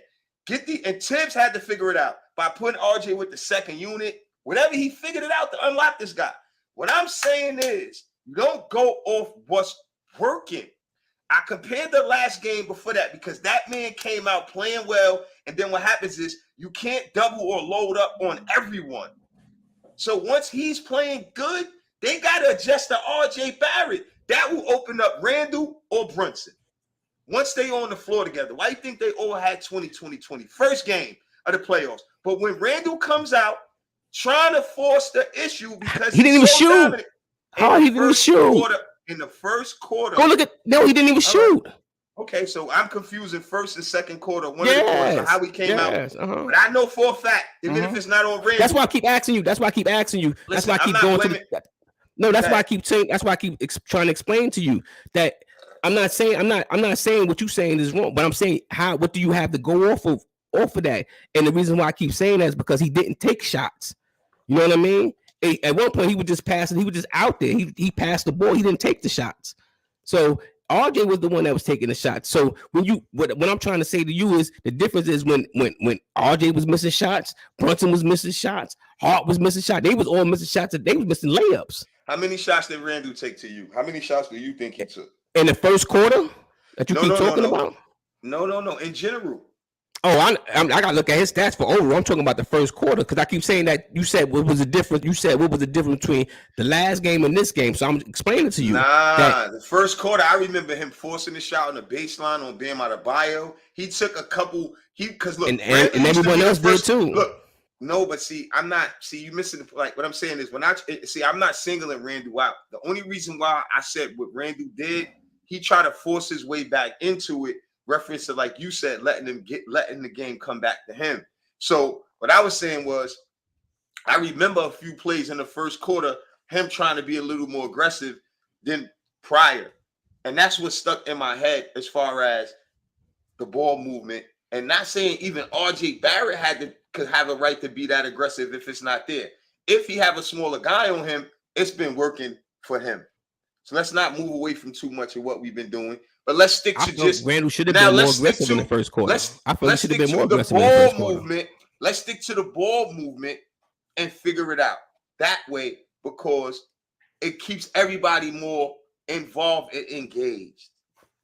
and Tibbs had to figure it out by putting RJ with the second unit. Whatever, he figured it out to unlock this guy. What I'm saying is, you don't go off what's working. I compared the last game before that because that man came out playing well, and then what happens is you can't double or load up on everyone. So once he's playing good, they got to adjust to RJ Barrett. That will open up Randle or Brunson. Once they on the floor together, why do you think they all had 20-20-20? First game of the playoffs. But when Randle comes out trying to force the issue because he didn't even shoot. How he didn't shoot? In the first quarter. Go look at he didn't even shoot. Okay, so I'm confusing first and second quarter. One of the quarters of how we came out. Uh-huh. But I know for a fact, even if it's not on Randle. That's why I keep asking you. That's why I keep going to that's why I keep saying. That's why I keep trying to explain to you that I'm not saying what you're saying is wrong, but I'm saying what do you have to go off of that? And the reason why I keep saying that is because he didn't take shots. You know what I mean? At one point, he was just passing. He was just out there. He passed the ball. He didn't take the shots. So RJ was the one that was taking the shots. So what I'm trying to say to you is the difference is when RJ was missing shots, Brunson was missing shots, Hart was missing shots. They was all missing shots. They was missing layups. How many shots did Randle take to you? How many shots do you think he took in the first quarter that you keep talking about? No. In general. Oh, I gotta look at his stats for over. I'm talking about the first quarter because I keep saying that you said what was the difference. You said what was the difference between the last game and this game. So I'm explaining to you. The first quarter, I remember him forcing the shot on the baseline on Bam Adebayo. He took a couple. And everyone else did too. Look, no, but see, I'm not. See, you missing like what I'm saying is I'm not singling Randle out. The only reason why I said what Randle did, he tried to force his way back into it. Reference to, like you said, letting the game come back to him. So what I was saying was, I remember a few plays in the first quarter, him trying to be a little more aggressive than prior. And that's what stuck in my head as far as the ball movement. And not saying even RJ Barrett could have a right to be that aggressive if it's not there. If he have a smaller guy on him, it's been working for him. So let's not move away from too much of what we've been doing. But let's stick to just Randle should have been more aggressive in the first quarter. I feel he should have been more aggressive in the first quarter. Let's stick to the ball movement and figure it out that way because it keeps everybody more involved and engaged.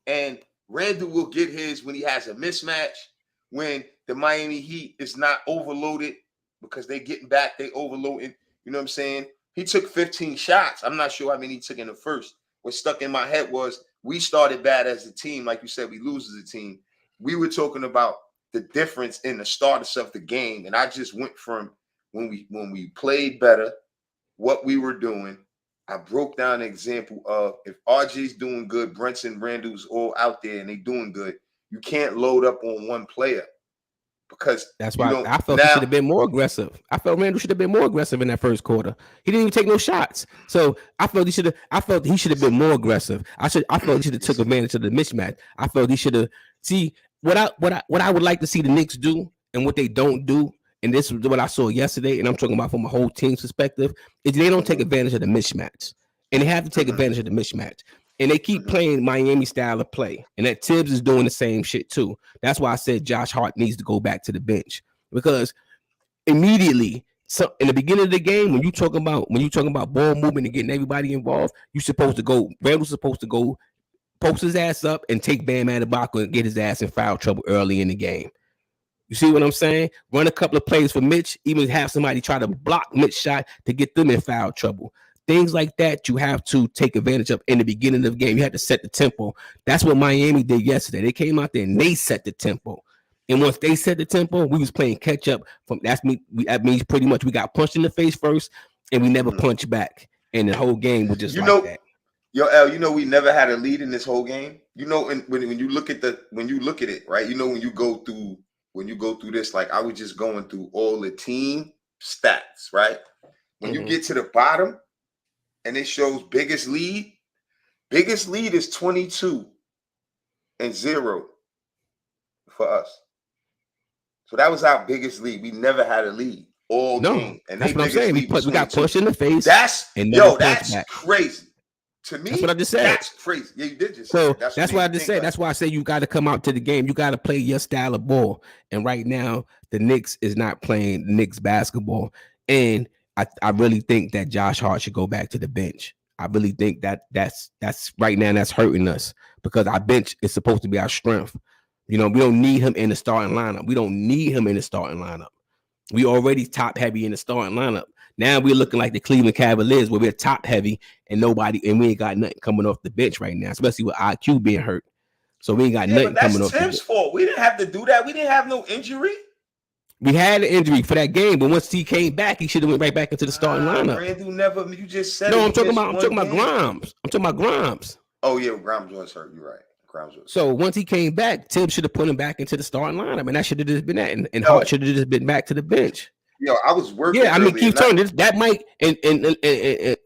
And Randle will get his when he has a mismatch, when the Miami Heat is not overloaded because they getting back, they overloading. You know what I'm saying? He took 15 shots. I'm not sure how many he took in the first. What stuck in my head was we started bad as a team. Like you said, we lose as a team. We were talking about the difference in the status of the game. And I just went from when we played better, what we were doing. I broke down an example of if RJ's doing good, Brunson, Randle's all out there and they doing good, you can't load up on one player. Because that's why I felt he should have been more aggressive. I felt Randle should have been more aggressive in that first quarter. He didn't even take no shots. So I felt he should have been more aggressive. I felt he should have took advantage of the mismatch. I felt he should have what I would like to see the Knicks do and what they don't do. And this is what I saw yesterday, and I'm talking about from a whole team's perspective, is they don't take advantage of the mismatch. And they have to take advantage of the mismatch. And they keep playing Miami style of play. And that Tibbs is doing the same shit too. That's why I said Josh Hart needs to go back to the bench. Because immediately, so in the beginning of the game, when you talking about ball movement and getting everybody involved, you're supposed to go, Randle's supposed to go post his ass up and take Bam Adebayo and get his ass in foul trouble early in the game. You see what I'm saying? Run a couple of plays for Mitch, even have somebody try to block Mitch's shot to get them in foul trouble. Things like that you have to take advantage of in the beginning of the game. You have to set the tempo. That's what Miami did yesterday. They came out there and they set the tempo. And once they set the tempo, we was playing catch up. That means pretty much we got punched in the face first, and we never punched back. And the whole game was just that. Yo, L, we never had a lead in this whole game. When you look at it, right? When you go through this, like I was just going through all the team stats, right? When you get to the bottom and it shows biggest lead is 22-0 for us. So that was our biggest lead. We never had a lead all game. And that's what I'm saying. We got pushed in the face. That's crazy. To me, that's what I just said. That's crazy. Yeah, you did just say that. That's what I just said. That's why I say you got to come out to the game. You got to play your style of ball. And right now, the Knicks is not playing Knicks basketball. And I really think that Josh Hart should go back to the bench. I really think that's right now that's hurting us because our bench is supposed to be our strength. We don't need him in the starting lineup. We already top heavy in the starting lineup. Now we're looking like the Cleveland Cavaliers where we're top heavy and we ain't got nothing coming off the bench right now, especially with IQ being hurt. So we ain't got nothing coming off the bench. That's Tim's fault. We didn't have to do that. We didn't have no injury. We had an injury for that game, but once he came back, he should have went right back into the starting lineup. Randle never. You just said. No, I'm talking about Grimes. I'm talking about Grimes. Oh yeah, Grimes was hurt. You're right. So once he came back, Tim should have put him back into the starting lineup, and that should have just been that. And Hart should have just been back to the bench. Yo, I was working. Yeah, I mean, keep turning. That might and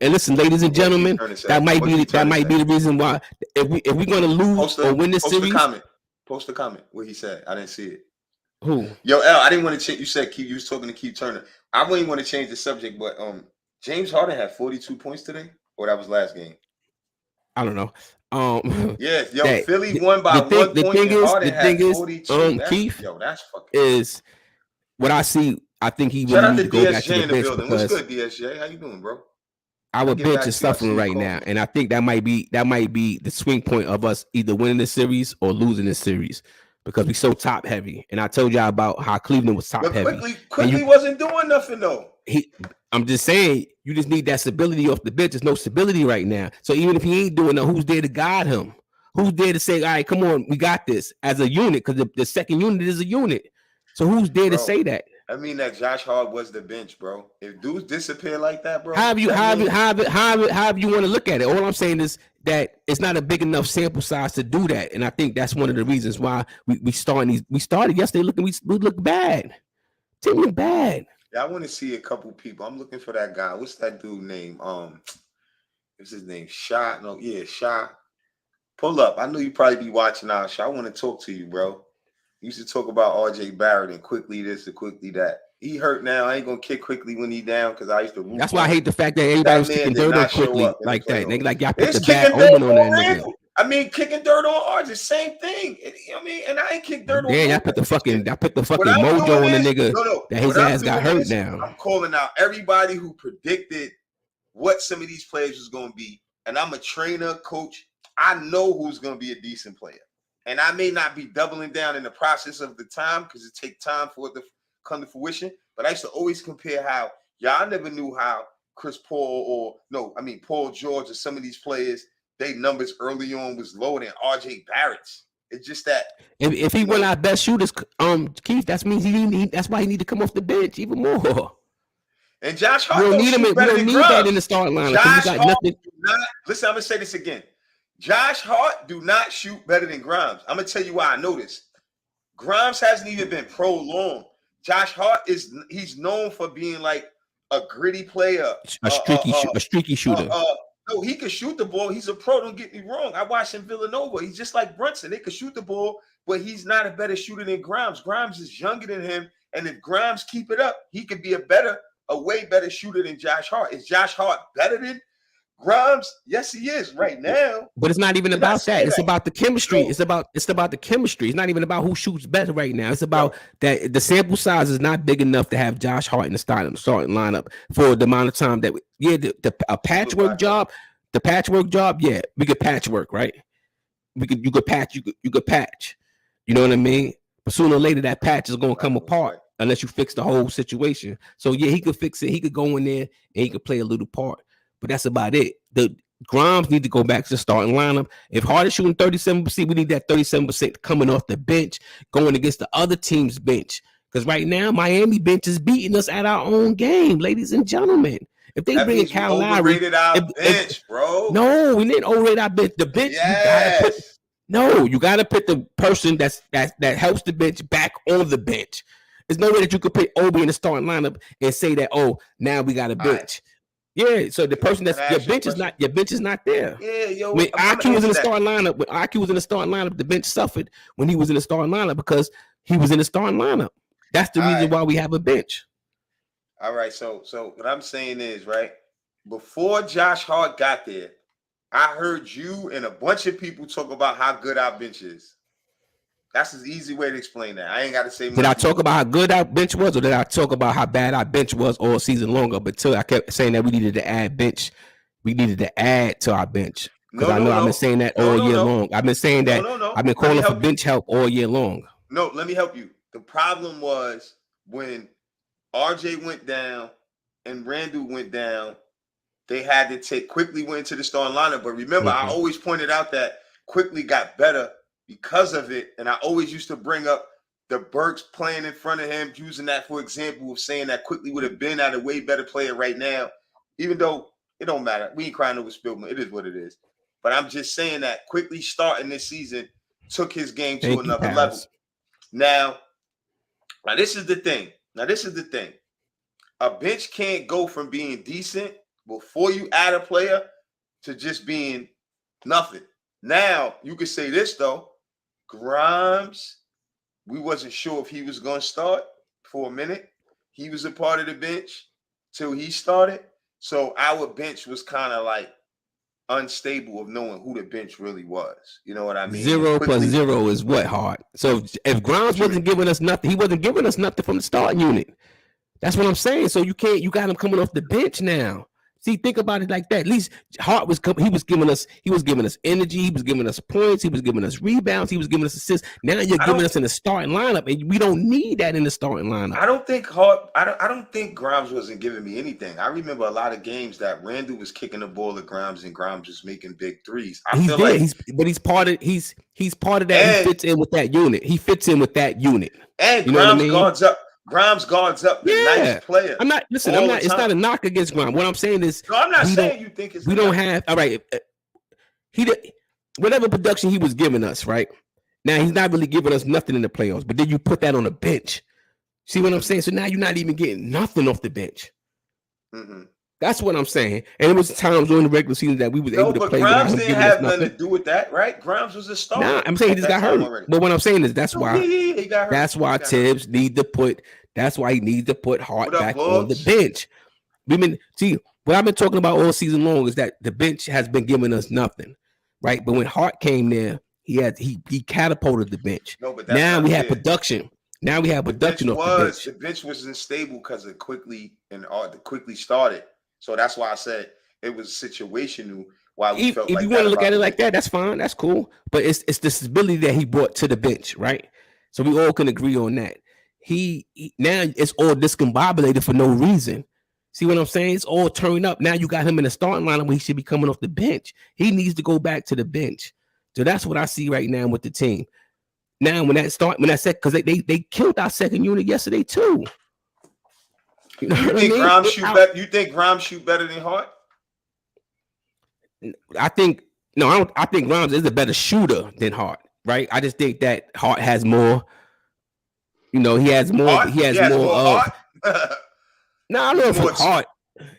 listen, ladies and gentlemen, that might be the reason why if we're going to lose or win this series. Post a comment. What he said. I didn't see it. Who? Yo, L, I didn't want to change. You said you was talking to Keith Turner. I wouldn't want to change the subject, but James Harden had 42 points today, or that was last game. I don't know. Yeah, yo, Philly won by 1 point. The thing is, 42. Keith, that's fucking is what I see. I think he shout really out need to to go back DSJ to the in the bench building. What's good, DSJ? How you doing, bro? Our bench is suffering right now, and I think that might be the swing point of us either winning the series or losing the series because we're so top heavy. And I told y'all about how Cleveland was top heavy. Quickly wasn't doing nothing though. I'm just saying, you just need that stability off the bench. There's no stability right now. So even if he ain't doing that, who's there to guide him? Who's there to say, all right, come on, we got this as a unit? Because the second unit is a unit. So who's there to say that? I mean that Josh Hart was the bench, bro. If dudes disappear like that, bro. However you want to look at it. All I'm saying is that it's not a big enough sample size to do that. And I think that's one of the reasons why we started yesterday we look bad. Team look bad. Yeah, I want to see a couple people. I'm looking for that guy. What's that dude name? What's his name? Sha. No, yeah, Sha. Pull up. I know you probably be watching our show. I want to talk to you, bro. You used to talk about RJ Barrett and quickly this and quickly that. He hurt now. I ain't gonna kick quickly when he down because I used to. That's why I hate the fact that everybody was kicking dirt on quickly like that. They like y'all put the bad omen on that nigga. I mean, kicking dirt on RJ, same thing. I mean, and I ain't kicked dirt on. Yeah, I put the fucking mojo on the nigga that his ass got hurt now. I'm calling out everybody who predicted what some of these players was gonna be, and I'm a trainer, coach. I know who's gonna be a decent player. And I may not be doubling down in the process of the time because it takes time for it to come to fruition. But I used to always compare how y'all never knew how Chris Paul Paul George or some of these players, their numbers early on was lower than RJ Barrett's. It's just that if he were our best shooters, Keith, that means that's why he need to come off the bench even more. And Josh Hart don't need him. We don't need that in the starting lineup. Josh Hart, listen, I'm gonna say this again. Josh Hart do not shoot better than Grimes. I'm going to tell you why I know this. Grimes hasn't even been pro long. Josh Hart he's known for being like a gritty player. A streaky shooter. No, he can shoot the ball. He's a pro, don't get me wrong. I watched him Villanova. He's just like Brunson. They can shoot the ball, but he's not a better shooter than Grimes. Grimes is younger than him, and if Grimes keep it up, he could be a way better shooter than Josh Hart. Is Josh Hart better than Grimes? Yes, he is right now. But it's not even about that. It's about the chemistry. It's about the chemistry. It's not even about who shoots better right now. It's about that the sample size is not big enough to have Josh Hart in the starting lineup for the amount of time that a patchwork job. The patchwork job, yeah, we could patchwork, right? You could patch. You know what I mean? But sooner or later, that patch is going to come apart unless you fix the whole situation. So yeah, he could fix it. He could go in there and he could play a little part. But that's about it. Grimes need to go back to the starting lineup. If Hart is shooting 37%, we need that 37% coming off the bench, going against the other team's bench. Because right now, Miami bench is beating us at our own game, ladies and gentlemen. If they bring in Kyle Lowry, bench, bro. No, we didn't overrate our bench. The bench, you gotta put the person that helps the bench back on the bench. There's no way that you could put Obi in the starting lineup and say that, oh, now we got a bench. Yeah, so the person that's your bench is not there. Yeah, yo. When IQ was in the starting lineup, the bench suffered when he was in the starting lineup because he was in the starting lineup. That's the reason why we have a bench. All right, so what I'm saying is, right, before Josh Hart got there, I heard you and a bunch of people talk about how good our bench is. That's an easy way to explain that. I ain't got to say much. Did I talk about how good our bench was, or did I talk about how bad our bench was all season long? But until I kept saying that we needed to add bench, we needed to add to our bench. Because I've been saying that all year long. I've been saying that. I've been calling for bench help all year long. No, let me help you. The problem was when RJ went down and Randle went down, they had to quickly went into the starting lineup. But remember, I always pointed out that quickly got better because of it. And I always used to bring up the Burks playing in front of him, using that for example of saying that quickly would have been at a way better player right now, even though it don't matter. We ain't crying over Spillman. It is what it is. But I'm just saying that quickly starting this season took his game to another level. Now, this is the thing. A bench can't go from being decent before you add a player to just being nothing. Now, you could say this, though. Grimes, we wasn't sure if he was going to start for a minute. He was a part of the bench till he started. So our bench was kind of like unstable of knowing who the bench really was. You know what I mean? 0 plus 0 is what, Hart? So if Grimes wasn't giving us nothing, he wasn't giving us nothing from the starting unit. That's what I'm saying. So you got him coming off the bench now. See, think about it like that. At least Hart was giving us energy, he was giving us points, he was giving us rebounds, he was giving us assists. Now you're giving us in the starting lineup, and we don't need that in the starting lineup. I don't think Grimes wasn't giving me anything. I remember a lot of games that Randle was kicking the ball at Grimes and Grimes was making big threes. He's part of that. He fits in with that unit. And you know guards up. Grimes guards up the nice player. It's not a knock against Grimes. What I'm saying is, no, I'm not saying you think it's. We don't have. All right, whatever production he was giving us, right now he's not really giving us nothing in the playoffs. But then you put that on the bench. See what I'm saying? So now you're not even getting nothing off the bench. Mm-hmm. That's what I'm saying. And it was times during the regular season that we was able to play. Grimes didn't have nothing to do with that, right? Grimes was a star. Nah, I'm saying he just got hurt. Already. But what I'm saying is that's why he got hurt. That's why TIBBS need to put. That's why he needs to put Hart back on the bench. What I've been talking about all season long is that the bench has been giving us nothing, right? But when Hart came there, he catapulted the bench. No, but now we have production. Now we have production off the bench. The bench was unstable because of quickly started. So that's why I said it was situational. Why we felt if you want to look at it like that, that's fine. That's cool. But it's the stability that he brought to the bench, right? So we all can agree on that. He now it's all discombobulated for no reason. See what I'm saying? It's all turning up. Now you got him in the starting lineup when he should be coming off the bench. He needs to go back to the bench. So that's what I see right now with the team. Now because they killed our second unit yesterday too. You think Grimes shoot better than Hart? I think Grimes is a better shooter than Hart, right? I just think that Hart has more. He has more. Hart? He has more. No, I don't know if Hart.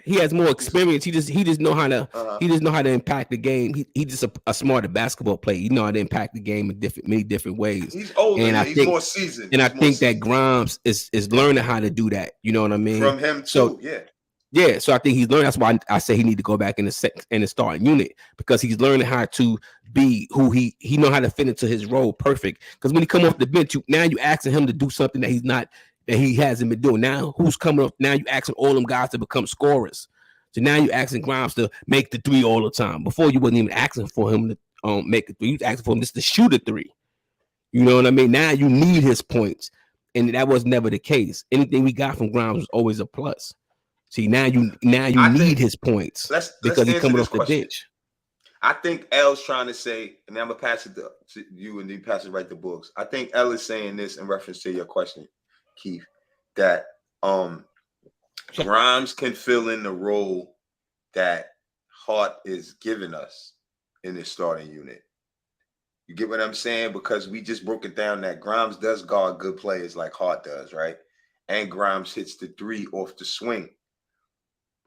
He has more experience. He just know how to. He just know how to impact the game. He just a smarter basketball player. He know how to impact the game in many different ways. He's older. And he's more seasoned. And I think that Grimes is learning how to do that. You know what I mean? From him too. Yeah. So I think he's learning. That's why I say he need to go back in the starting unit, because he's learning how to be who he know how to fit into his role perfect. Because when he come off the bench, you asking him to do something that he's not. That he hasn't been doing. Now who's coming up? Now you asking all them guys to become scorers. So now you asking Grimes to make the three all the time. Before you wasn't even asking for him to make a three. You was asking for him just to shoot a three. You know what I mean? Now you need his points, and that was never the case. Anything we got from Grimes was always a plus. See, now you need his points because he's coming off the bench. I think L's trying to say, and I'm gonna pass it to you, and then pass it right to Books. I think L is saying this in reference to your question, Keith, that Grimes can fill in the role that Hart is giving us in the starting unit. You get what I'm saying? Because we just broke it down that Grimes does guard good players like Hart does, right? And Grimes hits the three off the swing.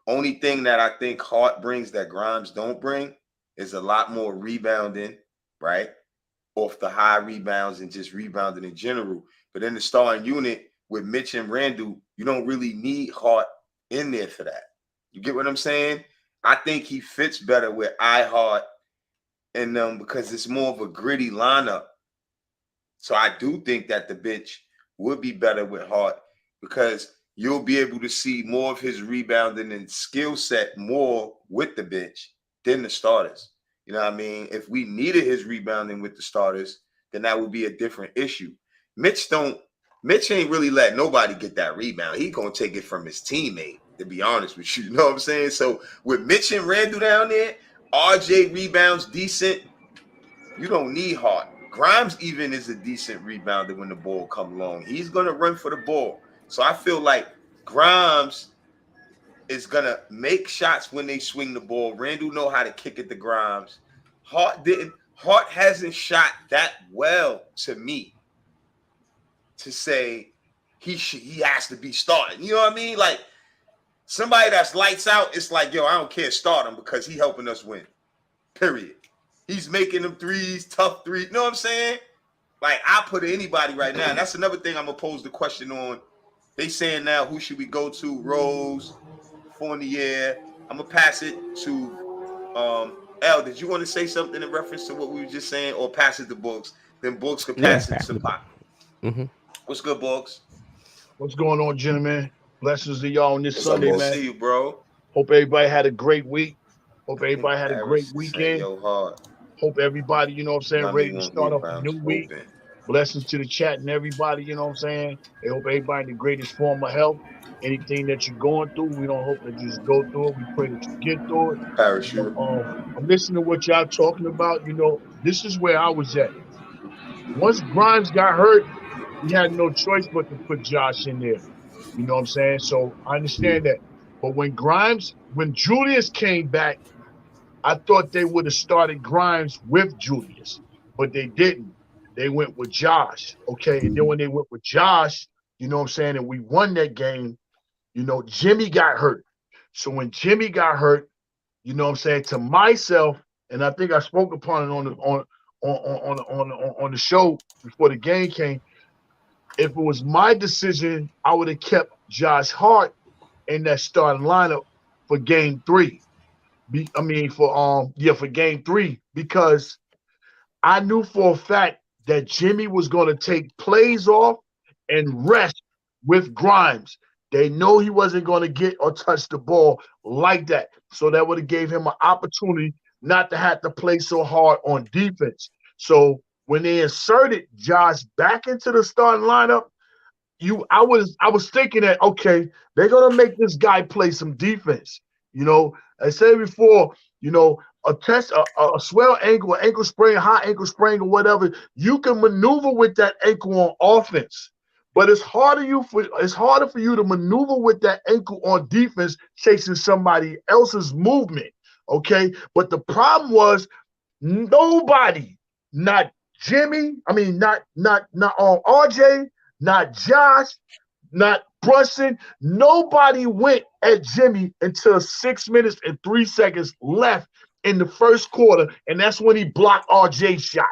Only thing that I think Hart brings that Grimes don't bring is a lot more rebounding, right? Off the high rebounds and just rebounding in general. But in the starting unit with Mitch and Randle, you don't really need Hart in there for that. You get what I'm saying? I think he fits better with Hart and them because it's more of a gritty lineup. So I do think that the bench would be better with Hart because you'll be able to see more of his rebounding and skill set more with the bench than the starters. You know what I mean? If we needed his rebounding with the starters, then that would be a different issue. Mitch ain't really let nobody get that rebound. He gonna take it from his teammate, to be honest with you. You know what I'm saying? So with Mitch and Randle down there, RJ rebounds decent. You don't need Hart. Grimes even is a decent rebounder when the ball comes along. He's gonna run for the ball. So I feel like Grimes is gonna make shots when they swing the ball. Randle know how to kick it to Grimes. Hart hasn't shot that well to me to say he has to be starting. You know what I mean? Like somebody that's lights out, it's like, yo, I don't care, start him because he helping us win. Period. He's making them threes, tough threes. You know what I'm saying? Like I put anybody right now. And that's another thing I'm gonna pose the question on. They saying now, who should we go to? Rose, Fournier. I'm gonna pass it to L. Did you want to say something in reference to what we were just saying, or pass it to Books? Then Books could pass it to Pop. What's good, Books? What's going on, gentlemen? Blessings to y'all on this Sunday, man. See you, bro. Hope everybody had a great week. Hope everybody had a great weekend. Hope everybody, you know what I'm saying, ready to start off a new week. Blessings to the chat and everybody, you know what I'm saying. I hope everybody in the greatest form of health. Anything that you're going through, we don't hope that you just go through it. We pray that you get through it. Parachute. I'm listening to what y'all talking about. You know, this is where I was at. Once Grimes got hurt, we had no choice but to put Josh in there. You know what I'm saying? So I understand that. But when Julius came back, I thought they would have started Grimes with Julius, but they didn't. They went with Josh, okay? And then when they went with Josh, you know what I'm saying, and we won that game, you know, Jimmy got hurt. So when Jimmy got hurt, you know what I'm saying, to myself, and I think I spoke upon it on the show before the game came, if it was my decision, I would have kept Josh Hart in that starting lineup for game 3. For game 3, because I knew for a fact that Jimmy was going to take plays off and rest with Grimes. They know he wasn't going to get or touch the ball like that. So that would have gave him an opportunity not to have to play so hard on defense. So when they inserted Josh back into the starting lineup, I was thinking that, okay, they're going to make this guy play some defense. You know, I said before, you know, a swell ankle, an ankle sprain, high ankle sprain, or whatever, you can maneuver with that ankle on offense. But it's harder for you to maneuver with that ankle on defense, chasing somebody else's movement. Okay. But the problem was nobody, not Jimmy, not RJ, not Josh, not Brunson, nobody went at Jimmy until 6 minutes and 3 seconds left in the first quarter, and that's when he blocked RJ's shot.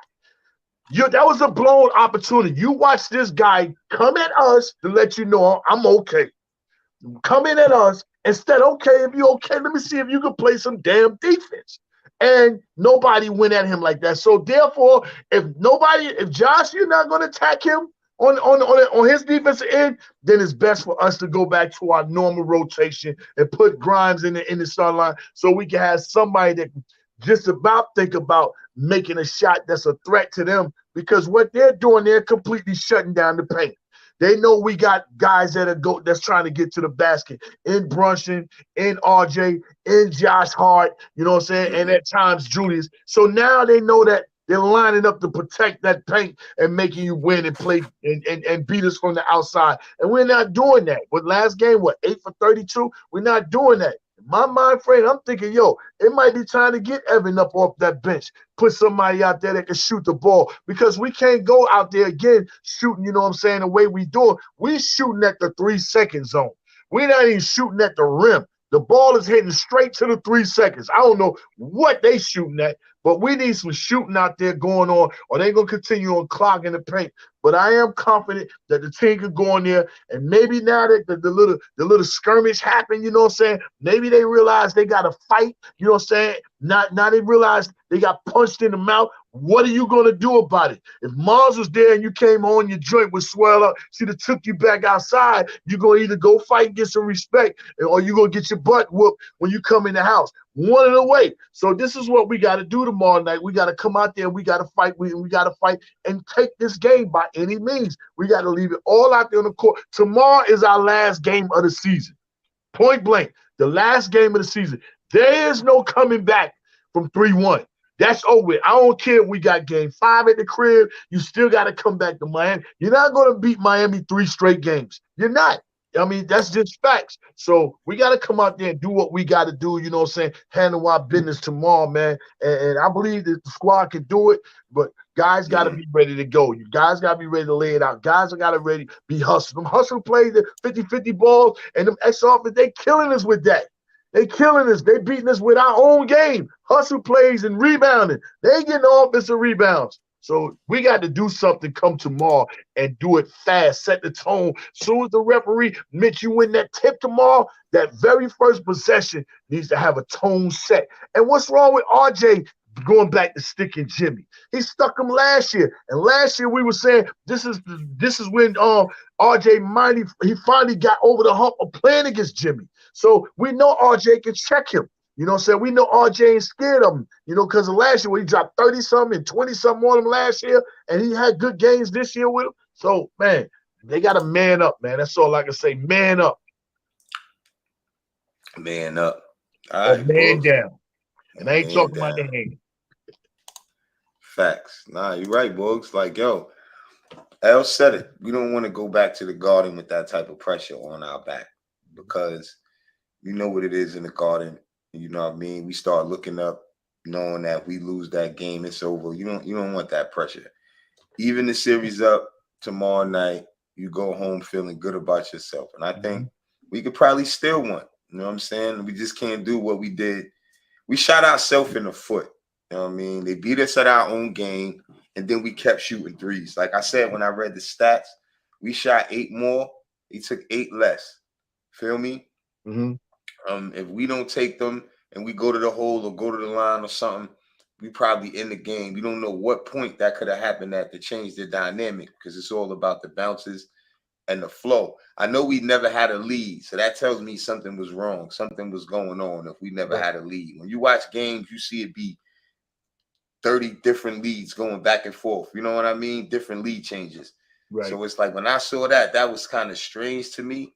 That was a blown opportunity. You watch this guy come at us to let you know I'm okay. Coming at us instead, okay, if you're okay, let me see if you can play some damn defense. And nobody went at him like that. So therefore, if Josh, you're not going to attack him on his defensive end, then it's best for us to go back to our normal rotation and put Grimes in the starting line so we can have somebody that just about think about making a shot that's a threat to them, because what they're doing, they're completely shutting down the paint. They know we got guys that's trying to get to the basket in Brunson, in RJ, in Josh Hart, you know what I'm saying, and at times Julius. So now they know that they're lining up to protect that paint and making you win and play and beat us from the outside. And we're not doing that. With last game, 8 for 32? We're not doing that. In my mind frame, I'm thinking, yo, it might be time to get Evan up off that bench. Put somebody out there that can shoot the ball. Because we can't go out there again shooting, you know what I'm saying, the way we do it. We shooting at the 3-second zone. We're not even shooting at the rim. The ball is hitting straight to the 3 seconds. I don't know what they shooting at, but we need some shooting out there going on, or they're going to continue on clogging the paint. But I am confident that the team can go in there, and maybe now that the little skirmish happened, you know what I'm saying, maybe they realize they got to fight, you know what I'm saying. Now they realize they got punched in the mouth. What are you going to do about it? If Mars was there and you came on, your joint would swell up, she'd have took you back outside, you're going to either go fight and get some respect, or you're going to get your butt whooped when you come in the house. One of the way. So this is what we got to do tomorrow night. We got to come out there. We got to fight. We got to fight and take this game by any means. We got to leave it all out there on the court. Tomorrow is our last game of the season. Point blank. The last game of the season. There is no coming back from 3-1. That's over. I don't care if we got game 5 at the crib. You still got to come back to Miami. You're not going to beat Miami 3 straight games. You're not. I mean, that's just facts. So we got to come out there and do what we got to do, you know what I'm saying, handle our business tomorrow, man. And I believe that the squad can do it, but guys got to be ready to go. You guys got to be ready to lay it out. Guys got to ready to be hustling. Them hustle plays, the 50-50 balls, and them X offense, they killing us with that. They killing us. They beating us with our own game. Hustle plays and rebounding. They getting offensive rebounds. So we got to do something come tomorrow and do it fast, set the tone. As soon as the referee admits you win that tip tomorrow, that very first possession needs to have a tone set. And what's wrong with RJ going back to sticking Jimmy? He stuck him last year. And last year we were saying this is when RJ he finally got over the hump of playing against Jimmy. So we know RJ can check him. You know what I'm saying? We know RJ ain't scared of him, you know, because of last year when he dropped 30-something and 20-something on him last year, and he had good games this year with him. So, man, they got to man up, man. That's all I can say. Man up. Man up. All right, man bro. down. And I ain't talking about the hand. Facts. Nah, you're right, Boogs. Like, yo, L said it. We don't want to go back to the Garden with that type of pressure on our back because you know what it is in the Garden. You know what I mean? We start looking up, knowing that we lose that game, it's over. You don't want that pressure. Even the series up tomorrow night, you go home feeling good about yourself. And I think we could probably steal one. You know what I'm saying? We just can't do what we did. We shot ourselves in the foot. You know what I mean? They beat us at our own game, and then we kept shooting threes. Like I said, when I read the stats, we shot 8 more. He took 8 less. Feel me? If we don't take them and we go to the hole or go to the line or something, we probably in the game. We don't know what point that could have happened at to change the dynamic because it's all about the bounces and the flow. I know we never had a lead, so that tells me something was wrong. Something was going on if we never had a lead. When you watch games, you see it be 30 different leads going back and forth. You know what I mean? Different lead changes. Right. So it's like when I saw that was kind of strange to me.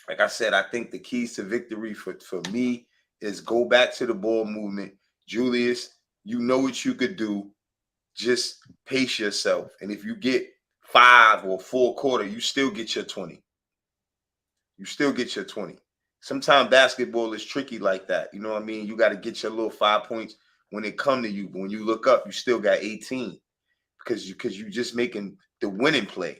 Like I said, I think the keys to victory for me is go back to the ball movement. Julius, you know what you could do. Just pace yourself. And if you get 5 or 4 quarter, you still get your 20. You still get your 20. Sometimes basketball is tricky like that. You know what I mean? You got to get your little 5 points when it come to you. But when you look up, you still got 18 because you just making the winning play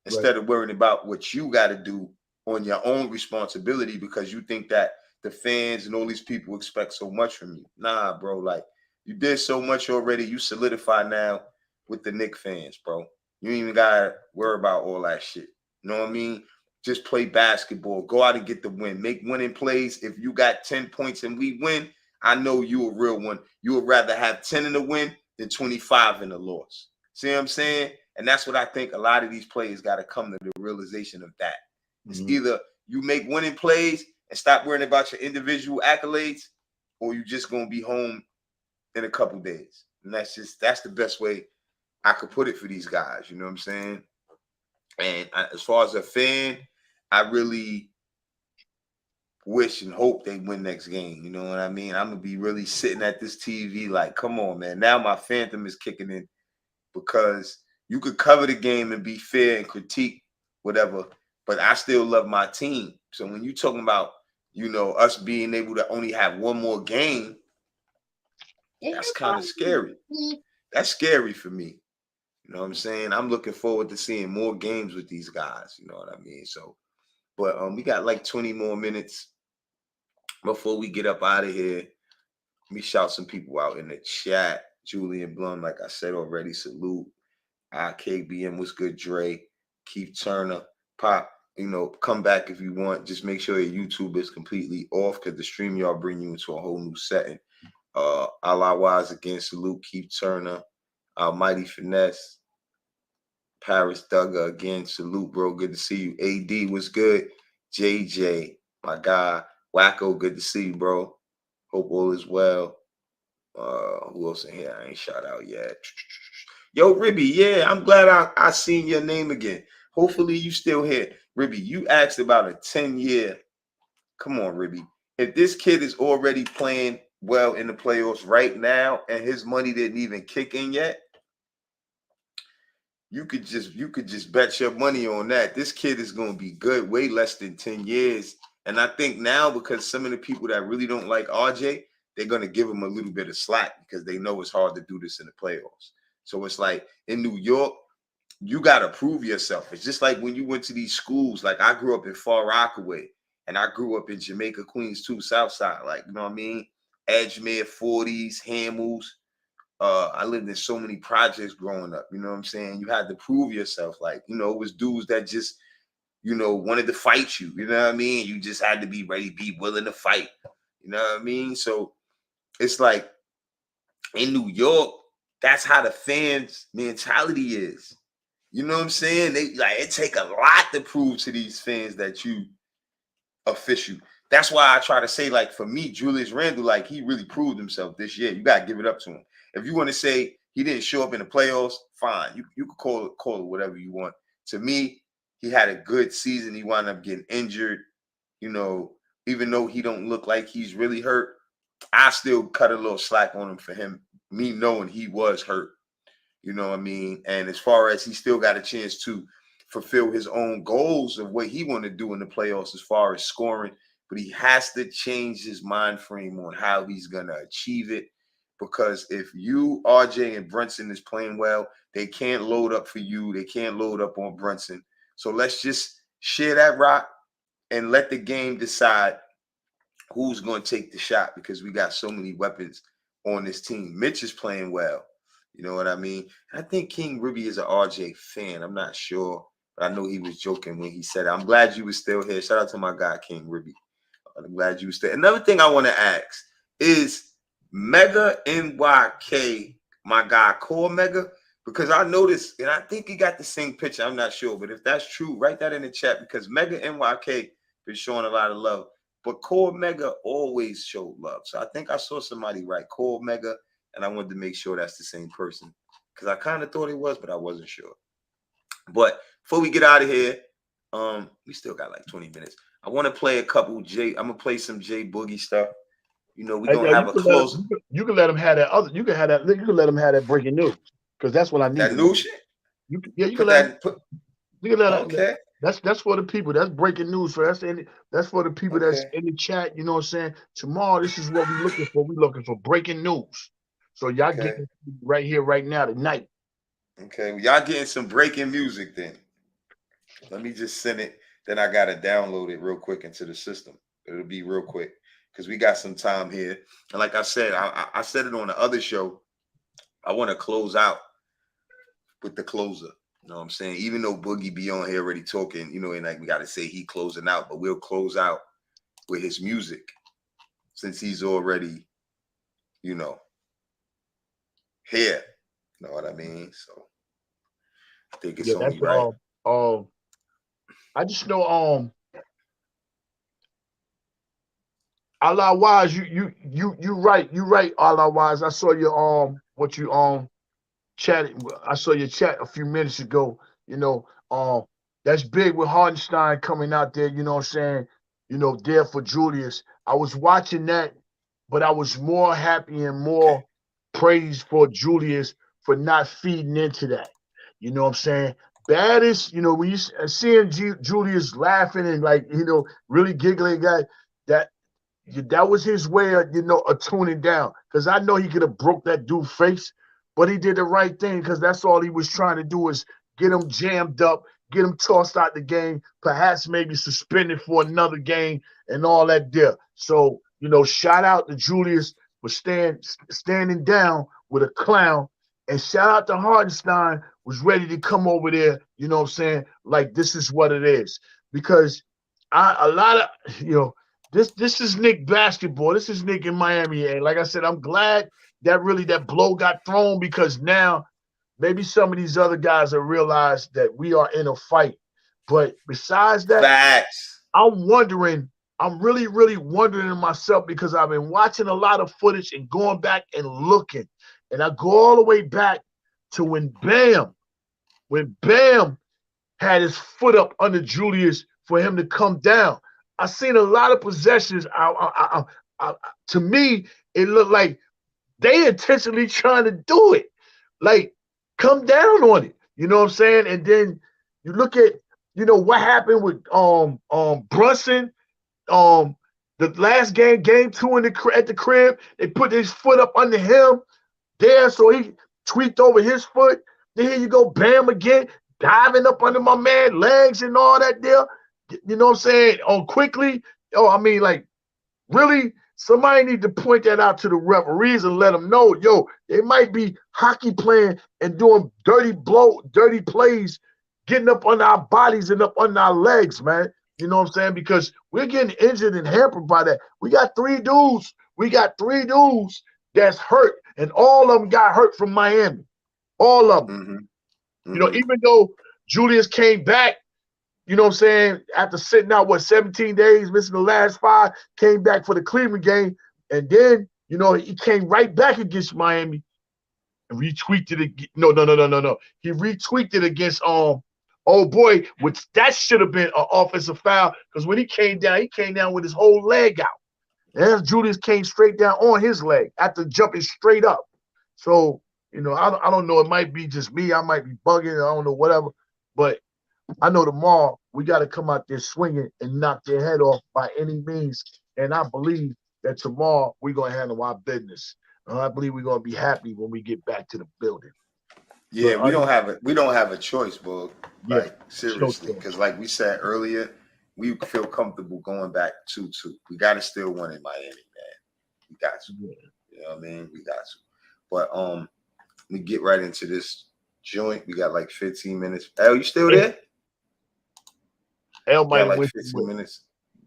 instead of worrying about what you got to do on your own responsibility because you think that the fans and all these people expect so much from you. Nah, bro. Like, you did so much already. You solidify now with the Knicks fans, bro. You ain't even got to worry about all that shit. You know what I mean? Just play basketball. Go out and get the win. Make winning plays. If you got 10 points and we win, I know you a real one. You would rather have 10 in the win than 25 in the loss. See what I'm saying? And that's what I think a lot of these players got to come to the realization of that. It's either you make winning plays and stop worrying about your individual accolades, or you just going to be home in a couple days. And that's the best way I could put it for these guys. You know what I'm saying? And as far as a fan, I really wish and hope they win next game. You know what I mean? I'm gonna be really sitting at this TV like, come on, man. Now my phantom is kicking in because you could cover the game and be fair and critique whatever, but I still love my team. So when you're talking about, us being able to only have one more game, that's kind of scary. That's scary for me. You know what I'm saying? I'm looking forward to seeing more games with these guys. You know what I mean? So, but we got like 20 more minutes before we get up out of here. Let me shout some people out in the chat. Julian Blum, like I said already, salute. KBM was good. Dre, Keith Turner, Pop. Come back if you want. Just make sure your YouTube is completely off because the StreamYard bring you into a whole new setting. Allah Wise again, salute. Keith Turner, Mighty Finesse, Paris Duggar again, salute, bro. Good to see you. AD was good. JJ, my guy. Wacko, good to see you, bro. Hope all is well. Who else in here? I ain't shout out yet. Yo, Ribby, yeah, I'm glad I seen your name again. Hopefully you still here. Ribby, you asked about a 10-year. Come on, Ribby. If this kid is already playing well in the playoffs right now and his money didn't even kick in yet, you could just bet your money on that. This kid is going to be good way less than 10 years. And I think now, because some of the people that really don't like RJ, they're going to give him a little bit of slack because they know it's hard to do this in the playoffs. So it's like in New York, you got to prove yourself. It's just like when you went to these schools. Like I grew up in Far Rockaway and I grew up in Jamaica, Queens, too, South Side. Like, you know what I mean? Edgemere, 40s, Hamels. I lived in so many projects growing up. You know what I'm saying? You had to prove yourself. Like, it was dudes that just, wanted to fight you. You know what I mean? You just had to be ready, be willing to fight. You know what I mean? So it's like in New York, that's how the fans' mentality is. You know what I'm saying? It take a lot to prove to these fans that you official. That's why I try to say, like, for me, Julius Randle, like, he really proved himself this year. You got to give it up to him. If you want to say he didn't show up in the playoffs, fine. You can call it whatever you want. To me, he had a good season. He wound up getting injured. Even though he don't look like he's really hurt, I still cut a little slack on him for him, me knowing he was hurt. You know what I mean? And as far as he still got a chance to fulfill his own goals of what he want to do in the playoffs as far as scoring, but he has to change his mind frame on how he's going to achieve it. Because if you, RJ, and Brunson is playing well, they can't load up for you. They can't load up on Brunson. So let's just share that rock and let the game decide who's going to take the shot, because we got so many weapons on this team. Mitch is playing well. You know what I mean? I think King Ribby is an RJ fan. I'm not sure, but I know he was joking when he said it. I'm glad you were still here. Shout out to my guy, King Ribby. I'm glad you were still. Another thing I want to ask is Mega NYK, my guy, Core Mega, because I noticed, and I think he got the same picture. I'm not sure, but if that's true, write that in the chat, because Mega NYK been showing a lot of love, but Core Mega always showed love. So I think I saw somebody write Core Mega, and I wanted to make sure that's the same person, because I kind of thought it was, but I wasn't sure. But before we get out of here, we still got like 20 minutes. I want to play a couple I'm gonna play some J Boogie stuff. We're gonna have a close. You can let him have that other. You can let him have that breaking news, because that's what I need. That new shit. You can let him. Okay. That's for the people. That's breaking news for that's for the people that's in the chat. You know what I'm saying? Tomorrow, this is what we're looking for. We're looking for breaking news. So y'all get it right here, right now, tonight. Okay, well, y'all getting some breaking music then. Let me just send it. Then I gotta download it real quick into the system. It'll be real quick because we got some time here. And like I said, I said it on the other show. I want to close out with the closer. You know what I'm saying? Even though Boogie be on here already talking, and like we got to say he closing out, but we'll close out with his music since he's already, here. You know what I mean? So I think it's only right. I just know Allah Wise, you right, Allah Wise. I saw your what you I saw your chat a few minutes ago. You know, that's big with Hardenstein coming out there. You know what I'm saying? You know, there for Julius. I was watching that, but I was more happy and more praised for Julius for not feeding into that. You know what I'm saying? Baddest, you know, when you seeing Julius laughing and like, you know, really giggling, that was his way of, you know, of tuning down. Because I know he could have broke that dude's face, but he did the right thing because that's all he was trying to do is get him jammed up, get him tossed out the game, perhaps maybe suspended for another game and all that there. So, you know, shout out to Julius for standing down with a clown, and shout out to Hardenstein was ready to come over there, you know what I'm saying? Like, this is what it is. Because this is Knicks basketball. This is Knicks in Miami. And like I said, I'm glad that blow got thrown, because now maybe some of these other guys have realized that we are in a fight. But besides that, facts. I'm really, really wondering to myself, because I've been watching a lot of footage and going back and looking. And I go all the way back to when Bam had his foot up under Julius for him to come down. I seen a lot of possessions. To me, it looked like they intentionally trying to do it. Like, come down on it. You know what I'm saying? And then you look at, you know, what happened with Brunson. The last game 2 at the crib, they put his foot up under him there, so he tweaked over his foot. Then here you go, Bam again, diving up under my man's legs and all that there. You know what I'm saying? On quickly. I mean, like, really, somebody need to point that out to the referees and let them know, yo, they might be hockey playing and doing dirty plays, getting up on our bodies and up on our legs, man. You know what I'm saying? Because we're getting injured and hampered by that. We got three dudes that's hurt, and all of them got hurt from Miami. All of them. Mm-hmm. Mm-hmm. You know, even though Julius came back, you know what I'm saying, after sitting out, 17 days, missing the last 5, came back for the Cleveland game, and then, you know, he came right back against Miami and retweaked it. No. He retweaked it against old boy, which that should have been an offensive foul, because when he came down with his whole leg out. And Julius came straight down on his leg after jumping straight up. So, you know, I don't know. It might be just me. I might be bugging. I don't know, whatever. But I know tomorrow we got to come out there swinging and knock their head off by any means. And I believe that tomorrow we're going to handle our business. And I believe we're going to be happy when we get back to the building. Yeah, but we don't have a choice, bro. Like, yeah, seriously, because like we said earlier, we feel comfortable going back 2-2. We got to still win in Miami, man. We got to. Yeah. You know what I mean? We got to. But we get right into this joint. We got like 15 minutes. L, you still there? L might like 15 minutes.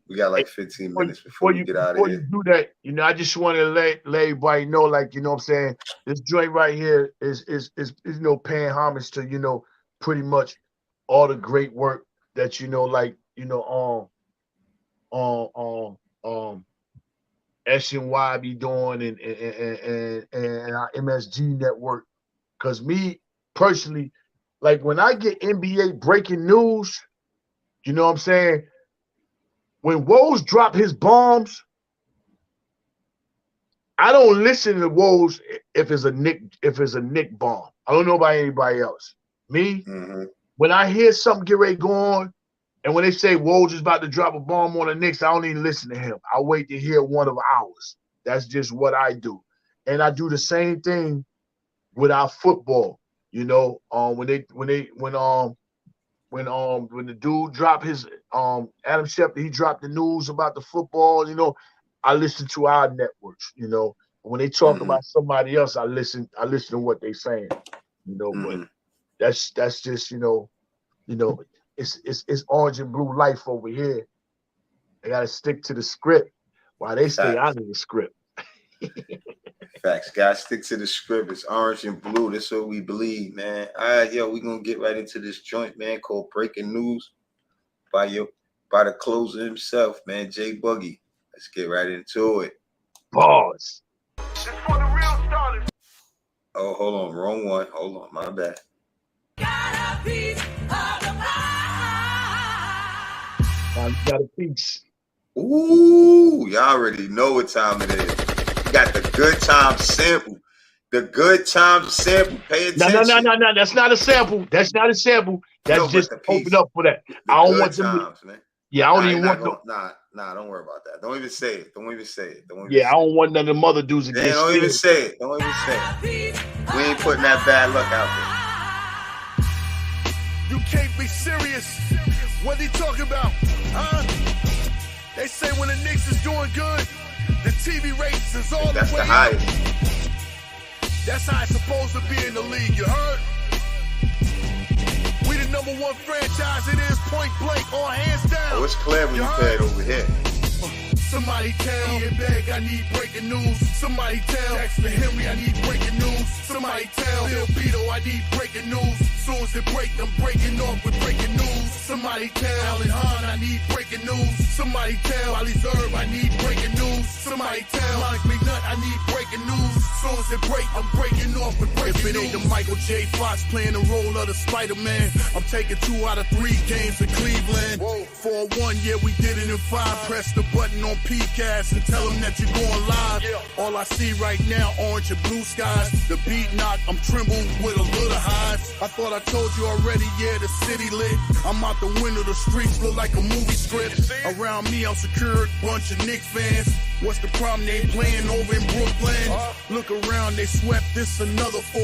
We got like 15 minutes before we get out of here. Before you do that, you know, I just want to let everybody know, like, you know what I'm saying, this joint right here is you know, paying homage to, you know, pretty much all the great work that, you know, like, you know, SNY be doing and our MSG network. Because me personally, like, when I get NBA breaking news, you know what I'm saying, when Woj drop his bombs, I don't listen to Woj if it's a Knick bomb. I don't know about anybody else. Me, when I hear something get ready to go on, and when they say Woj is about to drop a bomb on the Knicks, I don't even listen to him. I wait to hear one of ours. That's just what I do. And I do the same thing with our football. You know, when the dude dropped his Adam Schefter, he dropped the news about the football, you know, I listen to our networks, you know. When they talk about somebody else, I listen to what they saying, you know. But that's just, you know, it's orange and blue life over here. They gotta stick to the script while they stay out of the script. Facts, guys, stick to the script. It's orange and blue. That's what we believe, man. All right, yo, we're gonna get right into this joint, man, called Breaking News by the closer himself, man, Jay Buggy. Let's get right into it. Pause. This for the real starters. Oh, hold on. Wrong one. Hold on. My bad. Got a piece. Ooh, y'all already know what time it is. You got the good time sample. The good time sample. Pay attention. No. That's not a sample. That's not a sample. That's just open up for that. I don't want them times, man. Yeah, I don't even want them. Nah, don't worry about that. Don't even say it. Don't even say it. I don't want none of them other dudes to get don't even say it. Don't even say it. We ain't putting that bad luck out there. You can't be serious. What they talking about? Huh? They say when the Knicks is doing good, the TV ratings is all the way up. That's the highest. That's how it's supposed to be in the league, you heard? We the #1 franchise, it is point blank, all hands down. Oh, it's clear when you play it over here. Somebody tell me, Bag, I need breaking news. Somebody tell Dexter Henry, I need breaking news. Somebody tell Bill Beto, I need breaking news. Soon as it break, I'm breaking off with breaking news. Somebody tell Allen Hahn, I need breaking news. Somebody tell Ali Zerb, I need breaking news. Somebody tell Mike McNutt, I need breaking news. Soon as it break, I'm breaking off with breaking news. If it ain't the Michael J. Fox playing the role of the Spider-Man, I'm taking 2 out of 3 games in Cleveland. 4-1, yeah, we did it in 5. Press the button on PCast and tell them that you're going live. All I see right now, orange and blue skies. The beat knock, I'm trembled with a little highs. I thought I told you already, yeah, the city lit. I'm out the window, the streets look like a movie script. Around me, I'm secured, bunch of Knicks fans. What's the problem? They ain't playing over in Brooklyn. Look around, they swept this another 4.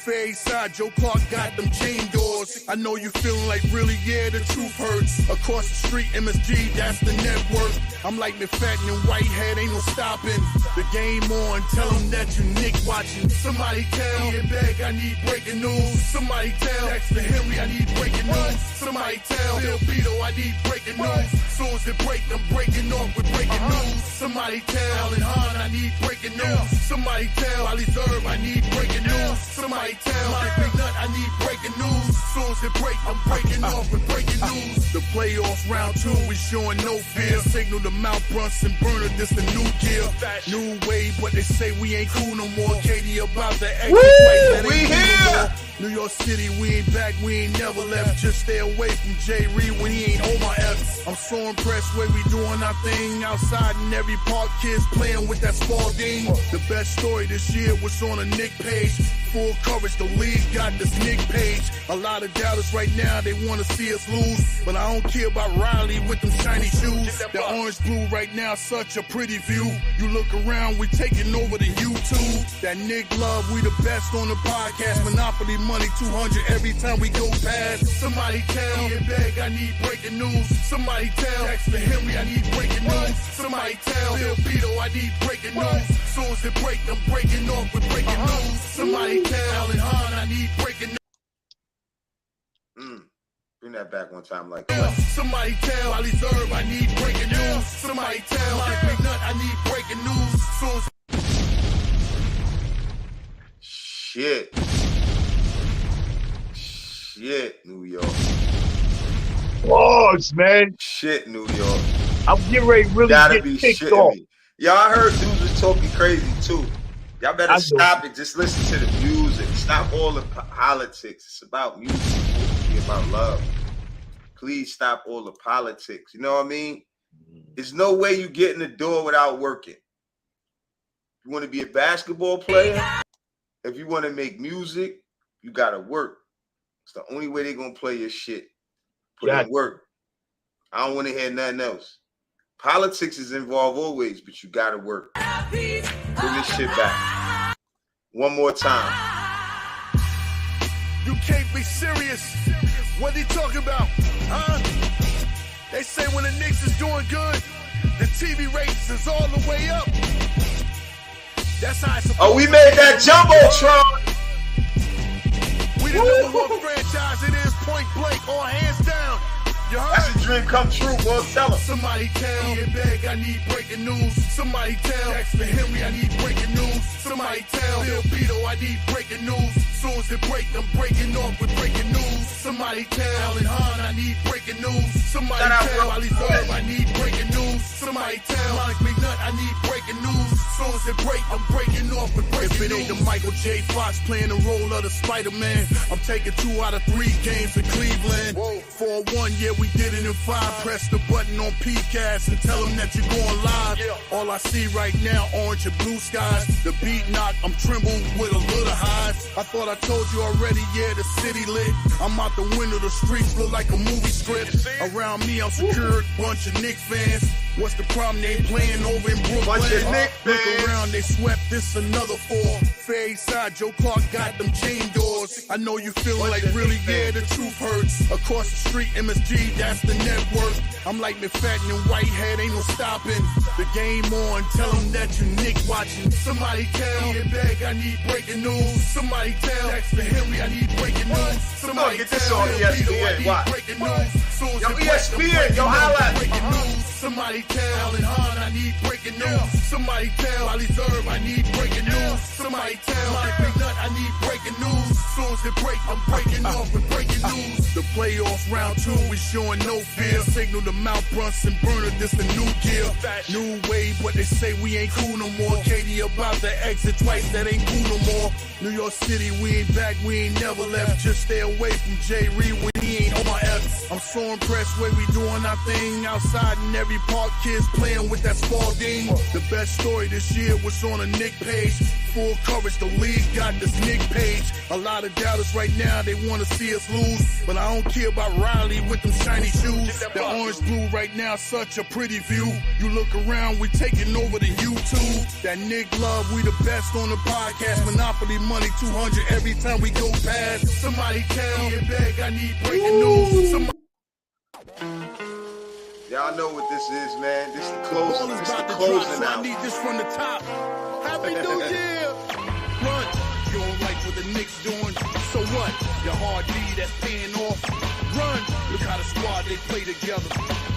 Fair side, Joe Clark got them chain doors. I know you feeling like really, yeah, the truth hurts. Across the street, MSG, that's the network. I'm like McFadden and Whitehead, ain't no stopping. The game on, tell them that you Nick watching. Somebody tell me, Bag, I need breaking news. Somebody tell Dexter Henry, I need breaking news. Somebody tell Bill Beto, I need breaking news. Soon as it break, I'm breaking off with breaking news. Somebody tell Allen Hahn, I need breaking news. Somebody tell Ali Zerb, I need breaking news. Somebody tell Mike McNutt, I need breaking news. Soon as it break, I'm breaking off with breaking news. The playoffs round 2, we showing no fear. Signal to Mount Brunson, Burner, this the new gear. New wave, but they say we ain't cool no more. Katie about to exit. Woo, we here. New York City, we ain't back, we ain't never left. Just stay away from Jay Reed when he ain't on my F's. I'm so impressed where we doing our thing outside in every park. Kids playing with that small game. The best story this year was on a Nick page. Full coverage, the league got this Nick page. A lot of doubters right now, they want to see us lose. But I don't care about Riley with them shiny shoes. The orange blue right now, such a pretty view. You look around, we taking over the YouTube. That Nick love, we the best on the podcast. Monopoly money, 200 every time we go past. Somebody tell me, Bag, I need breaking news. Somebody tell Dexter Henry, I need breaking news. Somebody tell Bill Beto, I need breaking news. Soon as it break, I'm breaking off with breaking news. Somebody tell Allen Hahn, I need breaking news. Bring that back one time like that. Somebody tell Ali Zerb, I need breaking news. Somebody tell Mike McNutt, I need breaking news. Soon as Shit, New York. Boys, man. Shit, New York. I'm getting ready to really Gotta get be kicked shitting off. me. Y'all, I heard dudes was talking crazy too. Y'all better stop it. Just listen to the music. Stop all the politics. It's about music. It's supposed to be about love. Please stop all the politics. You know what I mean? There's no way you get in the door without working. You want to be a basketball player? If you want to make music, you got to work. It's the only way they're going to play your shit. Put in work. I don't want to hear nothing else. Politics is involved always, but you got to work. Bring this shit back. One more time. You can't be serious. What they talking about? Huh? They say when the Knicks is doing good, the TV ratings is all the way up. That's how it's supposed we made that Jumbotron. We the #1 franchise, it is point blank, all hands down. You heard? That's a dream come true, boy. Tell them. Somebody tell me, Bag, I need breaking news. Somebody tell Dexter Henry, I need breaking news. Somebody tell Bill Beto, I need breaking news. Soon as it break, I'm breaking off with breaking news. Somebody tell Allen Hahn, I need breaking news. Somebody tell Ali Zerb, I need breaking news. Somebody tell Mike McNutt, I need breaking news. Soon as as they break, I'm breaking off with breaking news. If it ain't the Michael J. Fox playing the role of the Spider-Man, I'm taking 2 out of 3 games in Cleveland. 4-1, yeah, we did it in 5. Press the button on PCast and tell them that you're going live. All I see right now, orange and blue skies. The beat knock, I'm trembled with a little highs. I thought I told you already, yeah, the city lit. I'm out the window, the streets look like a movie script. Around me, I'm secured, bunch of Knicks fans. What's the problem? They ain't playing over in Brooklyn. Bunch of Knicks Look fans. around, they swept this another 4. Fair side, Joe Clark got them chain doors. I know you feeling like really, yeah, the truth hurts. Across the street, MSG, that's the network. I'm like McFadden and Whitehead, ain't no stopping. The game on, tell them that you Nick watching. Somebody tell me, Beg, I need breaking news. Somebody tell Dexter Henry, I need breaking news. Somebody Get this tell on ESPN, watch. breaking news. Yo, ESPN, yo, holla. Breaking news. Somebody tell Allen Hahn, I need breaking news. Somebody tell Ali Zerb, I need breaking news. Somebody tell Mike McNutt, I need breaking news. Soon as it break, I'm breaking off with breaking news. The playoffs round 2, we showing no fear. Signal to Mount Brunson, Burner, this the new gear. New wave, but they say we ain't cool no more. Katie about to exit twice, that ain't cool no more. New York City, we ain't back, we ain't never left. Just stay away from Jay Reed when he ain't on my F. I'm so impressed way we doing our thing outside in every park, kids playing with that Spalding. The best story this year was on a Nick page. Full coverage, the league got this Nick page. A lot of doubters right now, they want to see us lose. But I don't care about Riley with them shiny shoes. The orange blue right now, such a pretty view. You look around, we taking over the YouTube. That Nick love, we the best on the podcast. Monopoly money, 200 every time we go past. Somebody tell me, Beg, I need breaking news. Y'all know what this is, man. This is the Ball closing. is This is the about to drop, closing so I out. need this from the top. Happy New Year! Run, you don't like what the Knicks doing, so what? Your hard D that's paying off. Run, look how the squad they play together.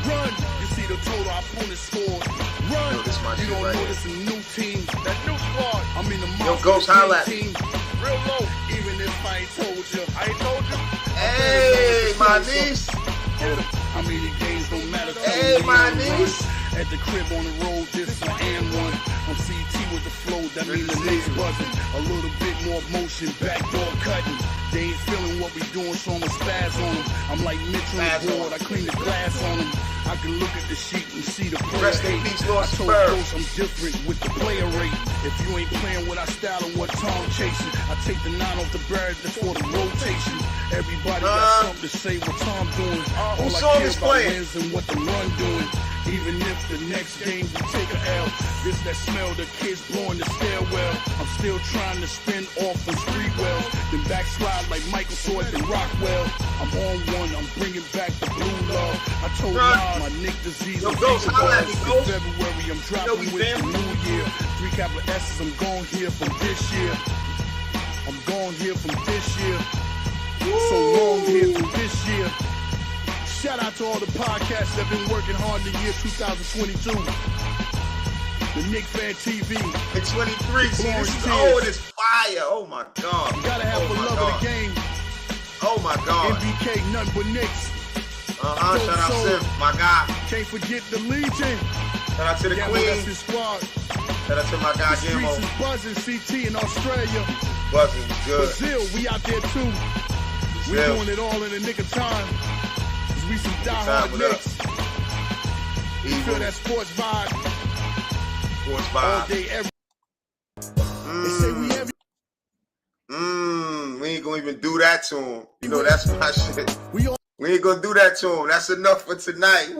Run, you see the total our opponent scored. Run, Yo, this my you shit don't right know here. this is a new team. That new squad, I'm in the Yo, Ghost, holla at me. team. Real low, even if I ain't told you. I ain't told you. Hey, my niece. How many games don't matter to Hey, me, my I'm niece. at the crib on the road, this is my and one. I'm CT with the flow, that means the Knicks buzzing. A little bit more motion, backdoor cutting. They ain't feeling what we doing, so I'ma spaz on them. I'm like Mitch on the board, I clean the glass on them. I can look at the sheet and see the player Rest in hate. peace, I Lord told Spurs. Ghost I'm different with the player rate. If you ain't playing with our style and what Tom chasing, I take the 9 off the bird for the rotation. Everybody got something to say what Tom doing. Who All I song care is about playing? wins and what the run doing. Even if the next game we take a L, this that smell the kids blowing the stairwell. I'm still trying to spin off the street wells, then backslide like Michael Sword and Rockwell. I'm on one, I'm bringing back the blue love. I told Nas my Nick disease Yo, and Ghost, fever holla at buzz. me, In Ghost. February, I'm dropping we with the family. new year. 3 capital S's, I'm gone here from this year. I'm gone here from this year. So long here from this year. Shout out to all the podcasts that have been working hard in the year 2022. The Knick Fan TV. At 23, see, this is, Blowing oh, tears. it is fire. Oh, my God. You gotta have oh, the my love God. of the game. Oh, my God. MBK, nothing but Knicks. Shout out Sim, my guy. Can't forget the Legion. Shout out to the Gamble, Queen. that's his squad. Shout out to my guy, Streets Gimmo. is buzzing. CT in Australia. Buzzing, good. Brazil, we out there too. We Brazil. doing it all in the nick of time. 'Cause we some time, diehard what up? Knicks. You feel that sports vibe Sports all vibe. day, every. They say we every. We ain't gonna even do that to him. You know, that's my shit. We all. We ain't gonna do that to him. That's enough for tonight.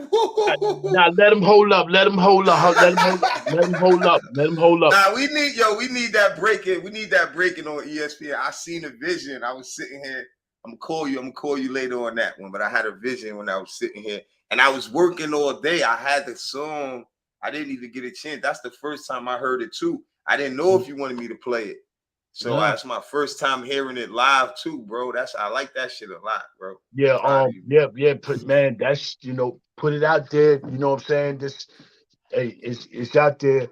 Now let him hold up. Let him hold up. Let him hold up. Let him hold up. Let him hold up. Nah, we need that breaking. We need that breaking on ESPN. I seen a vision. I was sitting here. I'm gonna call you later on that one. But I had a vision when I was sitting here, and I was working all day. I had the song. I didn't even get a chance. That's the first time I heard it too. I didn't know if you wanted me to play it. So that's my first time hearing it live too, bro. I like that shit a lot, bro. Yeah, man, that's put it out there. You know what I'm saying? This, hey, it's out there.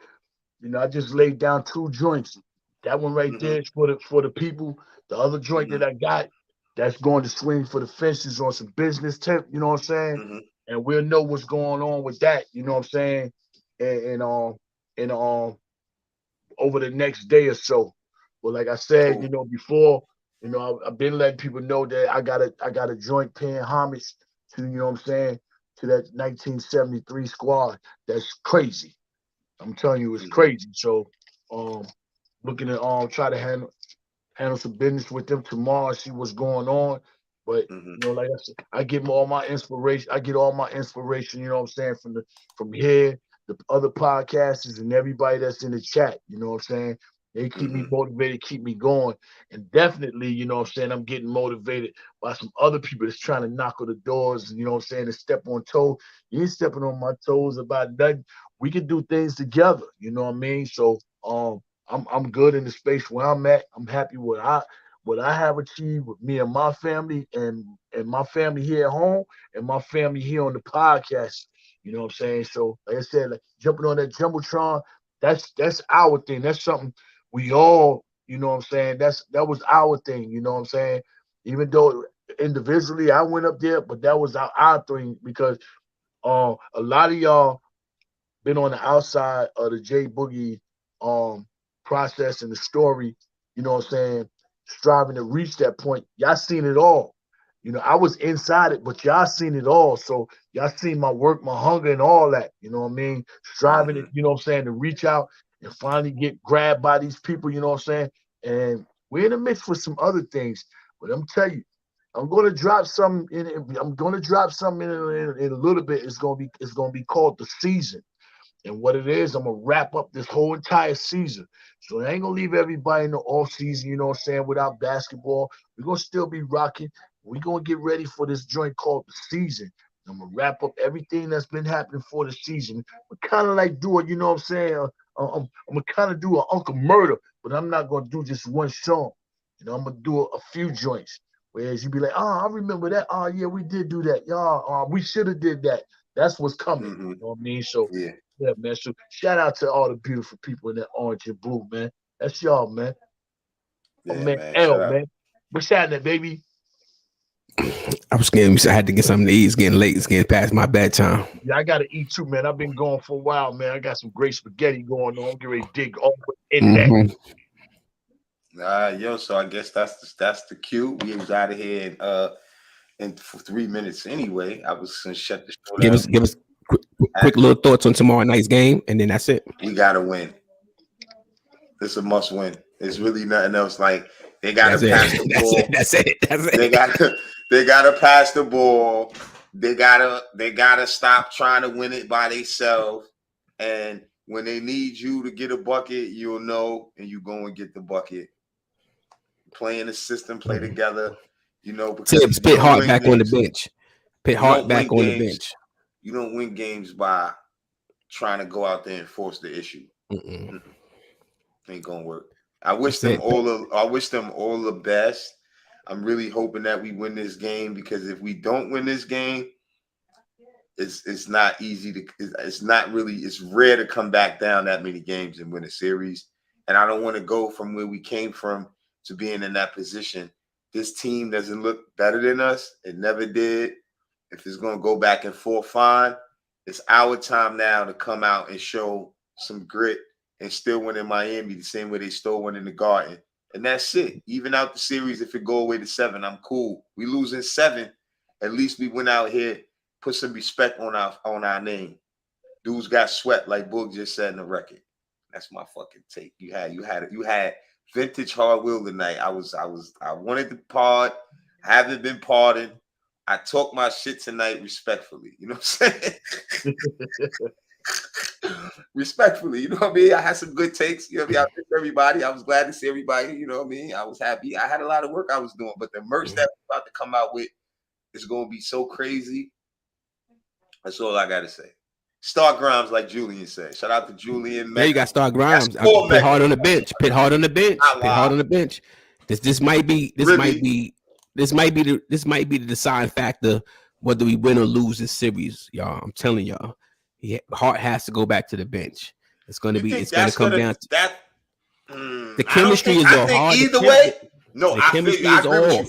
I just laid down 2 joints. That one right there is for the people. The other joint that I got, that's going to swing for the fences on some business tip. You know what I'm saying? And we'll know what's going on with that. You know what I'm saying? And over the next day or so. But like I said, Cool. you know, before, you know, I've been letting people know that I got a joint paying homage to, you know what I'm saying, to that 1973 squad. That's crazy. I'm telling you, it's crazy. So, looking to try to handle some business with them tomorrow, see what's going on. But you know, like I said, I get all my inspiration. I get all my inspiration, you know what I'm saying, from here, the other podcasters and everybody that's in the chat. You know what I'm saying? They keep me motivated, keep me going. And definitely, you know what I'm saying, I'm getting motivated by some other people that's trying to knock on the doors, you know what I'm saying, and step on toes. You ain't stepping on my toes about nothing. We can do things together, you know what I mean? So I'm good in the space where I'm at. I'm happy with what I have achieved with me and my family and my family here at home and my family here on the podcast. You know what I'm saying? So like I said, like jumping on that Jumbotron, that's our thing. That's something we all, you know what I'm saying? That was our thing, you know what I'm saying? Even though individually I went up there, but that was our thing because a lot of y'all been on the outside of the J Boogie process and the story, you know what I'm saying, striving to reach that point. Y'all seen it all. You know, I was inside it, but y'all seen it all. So y'all seen my work, my hunger, and all that. You know what I mean? Striving to, you know what I'm saying, to reach out and finally get grabbed by these people, you know what I'm saying? And we're in the mix with some other things. But I'm telling you, I'm gonna drop something in a little bit. It's gonna be called The Season. And what it is, I'm gonna wrap up this whole entire season. So I ain't gonna leave everybody in the off season, you know what I'm saying, without basketball. We're gonna still be rocking. We're gonna get ready for this joint called The Season. I'm gonna wrap up everything that's been happening for the season. I'm kind of like doing, you know what I'm saying? I'm gonna kind of do an Uncle Murder, but I'm not gonna do just one song. You know, I'm gonna do a few joints. Whereas you be like, I remember that. Oh yeah, we did do that. Yeah, we should have did that. That's what's coming. You know what I mean? So yeah, man. So shout out to all the beautiful people in that orange and blue, man. That's y'all, man. Yeah, Oh man, man. L, man. What's happening, baby? I was scared. I had to get something to eat. It's getting late. It's getting past my bedtime. Yeah, I gotta eat too, man. I've been going for a while, man. I got some great spaghetti going on. I'm getting ready to dig all in that. Yo, so I guess that's the cue. We was out of here in 3 minutes anyway. I was gonna shut the show down. Give us quick little thoughts on tomorrow night's game, and then that's it. We gotta win. It's a must win. It's really nothing else. Like they gotta pass the ball. That's it. They gotta pass the ball. They gotta stop trying to win it by themselves. And when they need you to get a bucket, you'll know, and you go and get the bucket. Play in the system, play together. You know, because TIBBS, put Hart back on the bench. Put Hart back on the bench. You don't win games by trying to go out there and force the issue. Ain't gonna work. I wish them all the best. I'm really hoping that we win this game, because if we don't win this game, it's not easy to. It's rare to come back down that many games and win a series. And I don't want to go from where we came from to being in that position. This team doesn't look better than us. It never did. If it's going to go back and forth, fine. It's our time now to come out and show some grit and still win in Miami the same way they still won in the Garden. And that's it. Even out the series, if it go away to 7, I'm cool. We lose in 7. At least we went out here, put some respect on our name. Dudes got swept, like Boog just said in the record. That's my fucking take. You had vintage hard will tonight. I wanted to pod. I haven't been pardoned. I talk my shit tonight respectfully. You know what I'm saying? Respectfully, you know what I mean? I had some good takes. You know what I mean? I missed everybody. I was glad to see everybody. You know what I mean? I was happy. I had a lot of work I was doing, but the merch that we're about to come out with is going to be so crazy. That's all I got to say. Start Grimes, like Julian said. Shout out to Julian. There you got Start Grimes. Put Hard on the bench. Put Hard on the bench. Put Hard on the bench. This might be the deciding factor whether we win or lose this series, y'all. I'm telling y'all, Hart has to go back to the bench. It's going to be. It's going to come down to that. The chemistry is all hard. Either way, no, I agree with you.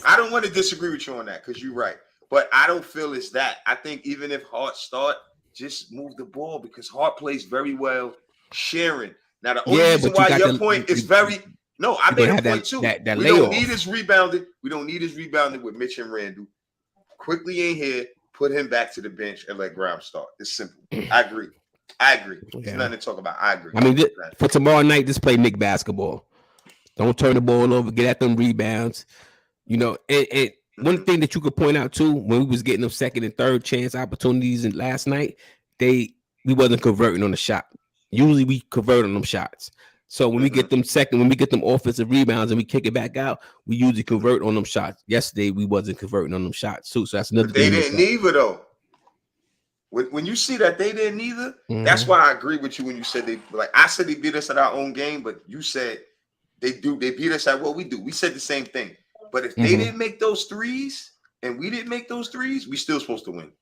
I don't want to disagree with you on that because you're right, but I don't feel it's that. I think even if Hart start, just move the ball because Hart plays very well sharing. Now, the only reason why your point is very no, I made a point too. That we don't need his rebounding. We don't need his rebounding with Mitch and Randle. Quickly in here, put him back to the bench and let Grimes start. It's simple. I agree. There's nothing to talk about. I agree. I mean, for tomorrow night, just play Knick basketball. Don't turn the ball over. Get at them rebounds. You know, and one thing that you could point out too, when we was getting them second and third chance opportunities in last night, we wasn't converting on the shot. Usually we convert on them shots. So when we get them offensive rebounds and we kick it back out, we usually convert on them shots. Yesterday we wasn't converting on them shots too. So that's another thing. They didn't either though. When you see that they didn't either, that's why I agree with you when you said I said they beat us at our own game, but you said they beat us at what we do. We said the same thing. But if they didn't make those threes and we didn't make those threes, we still supposed to win.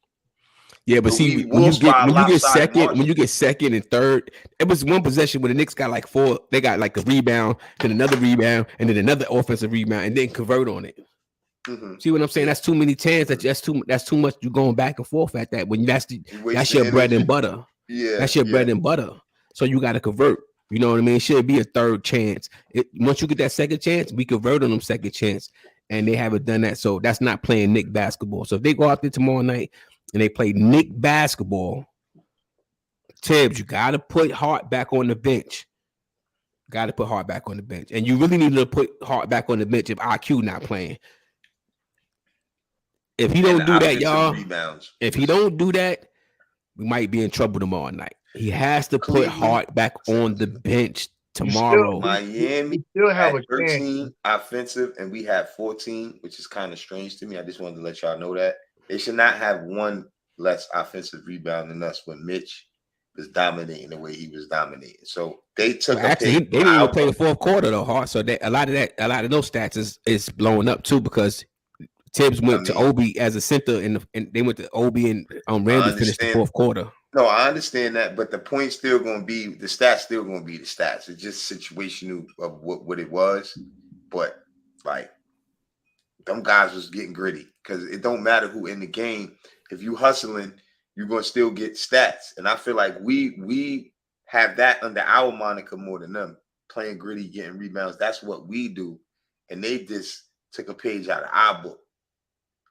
Yeah, but see, when you get second and third, it was one possession where the Knicks got like 4. They got like a rebound, then another rebound, and then another offensive rebound, and then convert on it. See what I'm saying? That's too many chances. That's too much. You going back and forth at that when that's your bread and butter. Yeah, that's your bread and butter. So you got to convert. You know what I mean? It should be a third chance. Once you get that second chance, we convert on them second chance, and they haven't done that. So that's not playing Knick basketball. So if they go out there tomorrow night and they play Knick basketball, TIBBS, you got to put Hart back on the bench. Got to put Hart back on the bench. And you really need to put Hart back on the bench if IQ not playing. If he don't do that, y'all, if he don't do that, we might be in trouble tomorrow night. He has to put Hart back on the bench tomorrow. Miami still have a 13 offensive, and we have 14, which is kind of strange to me. I just wanted to let y'all know that. They should not have one less offensive rebound than us when Mitch was dominating the way he was dominating. So they took they didn't even play the fourth quarter though, Hart. So a lot of those stats is blowing up too because TIBBS went to Obi as a center, and they went to Obi and Randle finished the fourth quarter. No, I understand that, but the point's still going to be the stats. Still going to be the stats. It's just situational of what it was. But like, them guys was getting gritty because it don't matter who in the game. If you hustling, you're going to still get stats. And I feel like we have that under our moniker more than them, playing gritty, getting rebounds. That's what we do, and they just took a page out of our book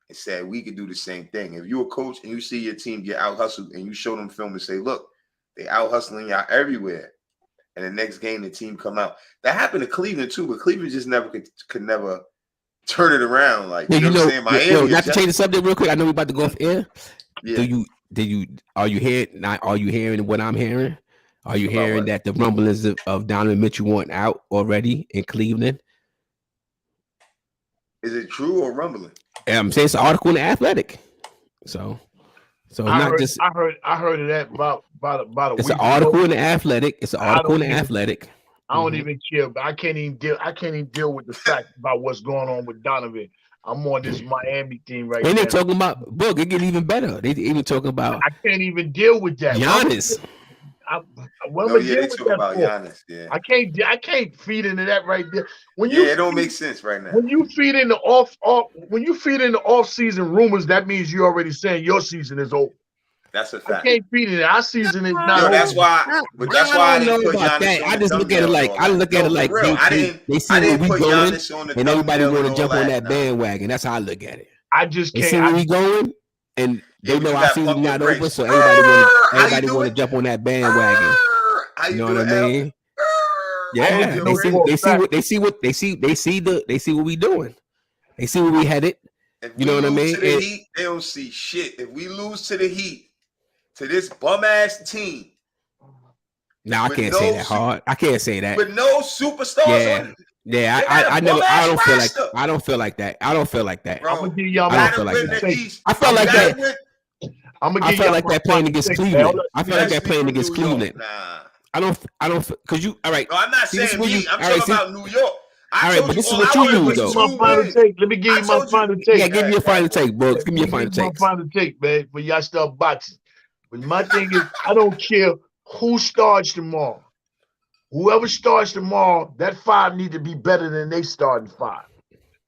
and said we could do the same thing. If you're a coach and you see your team get out hustled and you show them film and say, look, they out hustling y'all everywhere. And the next game, the team come out. That happened to Cleveland too, but Cleveland just never could never turn it around. Like, you know what I'm saying? Miami. Not to change the subject real quick. I know we're about to go off air. Yeah. Are you hearing what I'm hearing? Are you hearing that the rumblings of Donovan Mitchell want out already in Cleveland? Is it true or rumbling? I'm saying it's an article in the Athletic. So I heard of that about a it's week an article in the Athletic. It's an article in the Athletic. I don't even care. I can't even deal with the fact about what's going on with Donovan. I'm on this Miami team right now. And they're talking about book. It get even better. They even talking about. I can't even deal with that. Giannis. They talk about Giannis. Yeah, I can't feed into that right there. It don't make sense right now. When you feed in the off-season rumors, that means you're already saying your season is over. That's a fact. I can't feed in it. Our season is not over. That's why. But that's why I didn't put Giannis. I just look at it like they see where we going, and everybody want to jump on that bandwagon. That's how I look at it. I just can't. They see where we going, and they know our season not over, so everybody want to jump on that bandwagon. You know what I mean? Yeah, they see what we doing. They see where we headed. You know what I mean? The Heat, they don't see shit. If we lose to the Heat, to this bum ass team. No, I can't say that hard. I can't say that. With no superstars on it. Yeah, I don't feel like that. I don't feel like that. Bro, I'm gonna give y'all I felt like that playing against Cleveland. I feel like that playing against Cleveland. Nah. I don't because you all right. No, I'm not saying me. I'm talking about New York. All right, but this is what you use though. Let me give you my final take. Yeah, give me your final take, bro. Give me your final take. My final take, man. When y'all start boxing. But my thing is, I don't care who starts tomorrow. Whoever starts tomorrow, that 5 need to be better than they starting 5.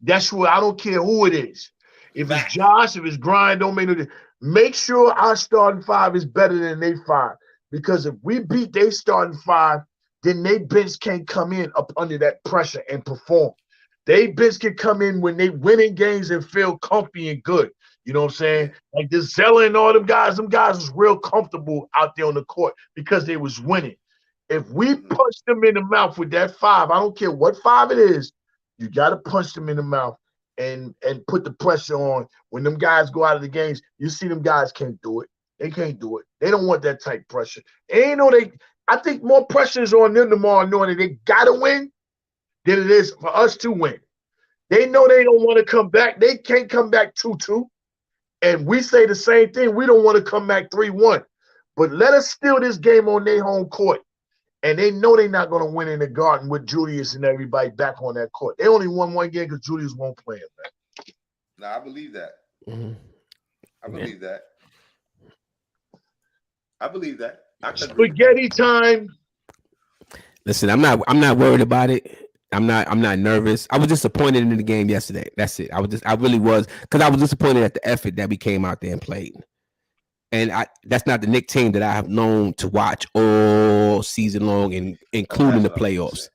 That's what I don't care who it is. If it's Josh, if it's Grind, don't make no difference. Make sure our starting 5 is better than they 5. Because if we beat they starting 5, then they bench can't come in up under that pressure and perform. They bench can come in when they winning games and feel comfy and good. You know what I'm saying? Like this Zella and all them guys was real comfortable out there on the court because they was winning. If we punch them in the mouth with that 5, I don't care what 5 it is, you got to punch them in the mouth and put the pressure on. When them guys go out of the games, you see them guys can't do it. They can't do it. They don't want that type pressure. I think more pressure is on them tomorrow knowing that they got to win than it is for us to win. They know they don't want to come back. They can't come back 2-2. And we say the same thing. We don't want to come back 3-1. But let us steal this game on their home court. And they know they're not going to win in the Garden with Julius and everybody back on that court. They only won one game because Julius won't play him, man. No, I believe that. I believe that. I believe that. Spaghetti time. Listen, I'm not worried about it. I'm not nervous. I was disappointed in the game yesterday. That's it. I really was, because I was disappointed at the effort that we came out there and played. And that's not the Knicks team that I have known to watch all season long, and including the playoffs.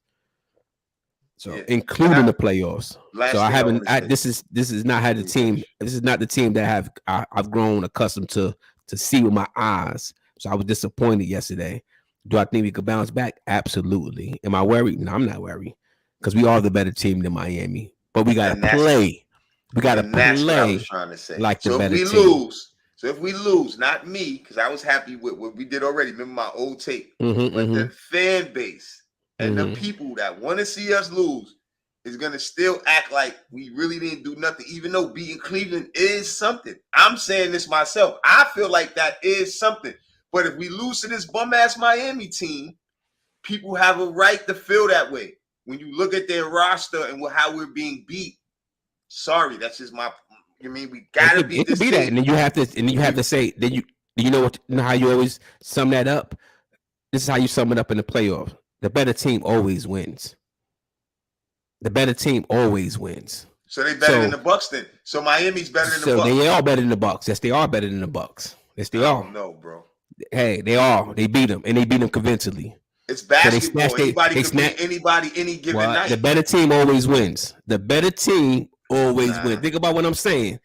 So including the playoffs. So I haven't. This is not how the team. This is not the team that I've grown accustomed to see with my eyes. So I was disappointed yesterday. Do I think we could bounce back? Absolutely. Am I worried? No, I'm not worried, because we are the better team than Miami. But we gotta play. We gotta play like the better team. So if we lose, not me, because I was happy with what we did already. Remember my old tape. But the fan base and the people that want to see us lose is going to still act like we really didn't do nothing, even though beating Cleveland is something. I'm saying this myself. I feel like that is something. But if we lose to this bum-ass Miami team, people have a right to feel that way. When you look at their roster and how we're being beat, sorry, that's just my. I mean, we gotta beat this team. That, and then you have to say that you know how you always sum that up. This is how you sum it up in the playoffs. The better team always wins. The better team always wins. So they better than the Bucks then. So Miami's better than the Bucks. So they are better than the Bucks. Yes, they are better than the Bucks. Yes, they are. No, bro. Hey, they are. They beat them, and they beat them convincingly. It's basketball. So anybody can beat anybody any given night. The better team always wins. The better team always wins. Think about what I'm saying.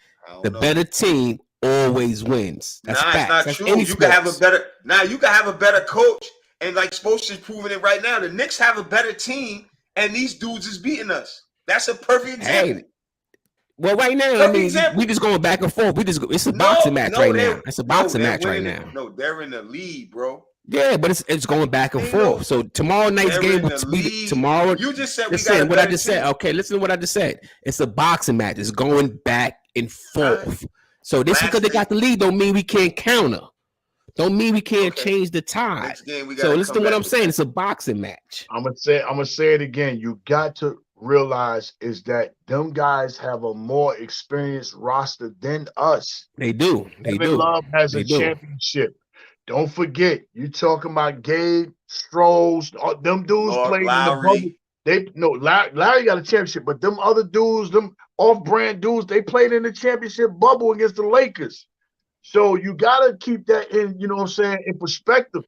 The better team always wins. That's it's not That's true. You can have a better coach, and like Spoelstra is proving it right now. The Knicks have a better team, and these dudes is beating us. That's a perfect example. Well, right now, we just going back and forth. It's a boxing match right now. It's a boxing match right now. No, they're in the lead, bro. Yeah, but it's going back and forth. So tomorrow night's game will be tomorrow. You just said what I just said. Okay, listen to what I just said. It's a boxing match. It's going back and forth. So this because they got the lead don't mean we can't counter. Don't mean we can't change the tide. So listen to what I'm saying. It's a boxing match. I'm gonna say it again. You got to realize is that them guys have a more experienced roster than us. They do. Love has a championship. Don't forget, you talking about Gabe, Strohs, them dudes playing in the bubble. Larry got a championship, but them other dudes, them off-brand dudes, they played in the championship bubble against the Lakers. So you gotta keep that in, you know what I'm saying, in perspective.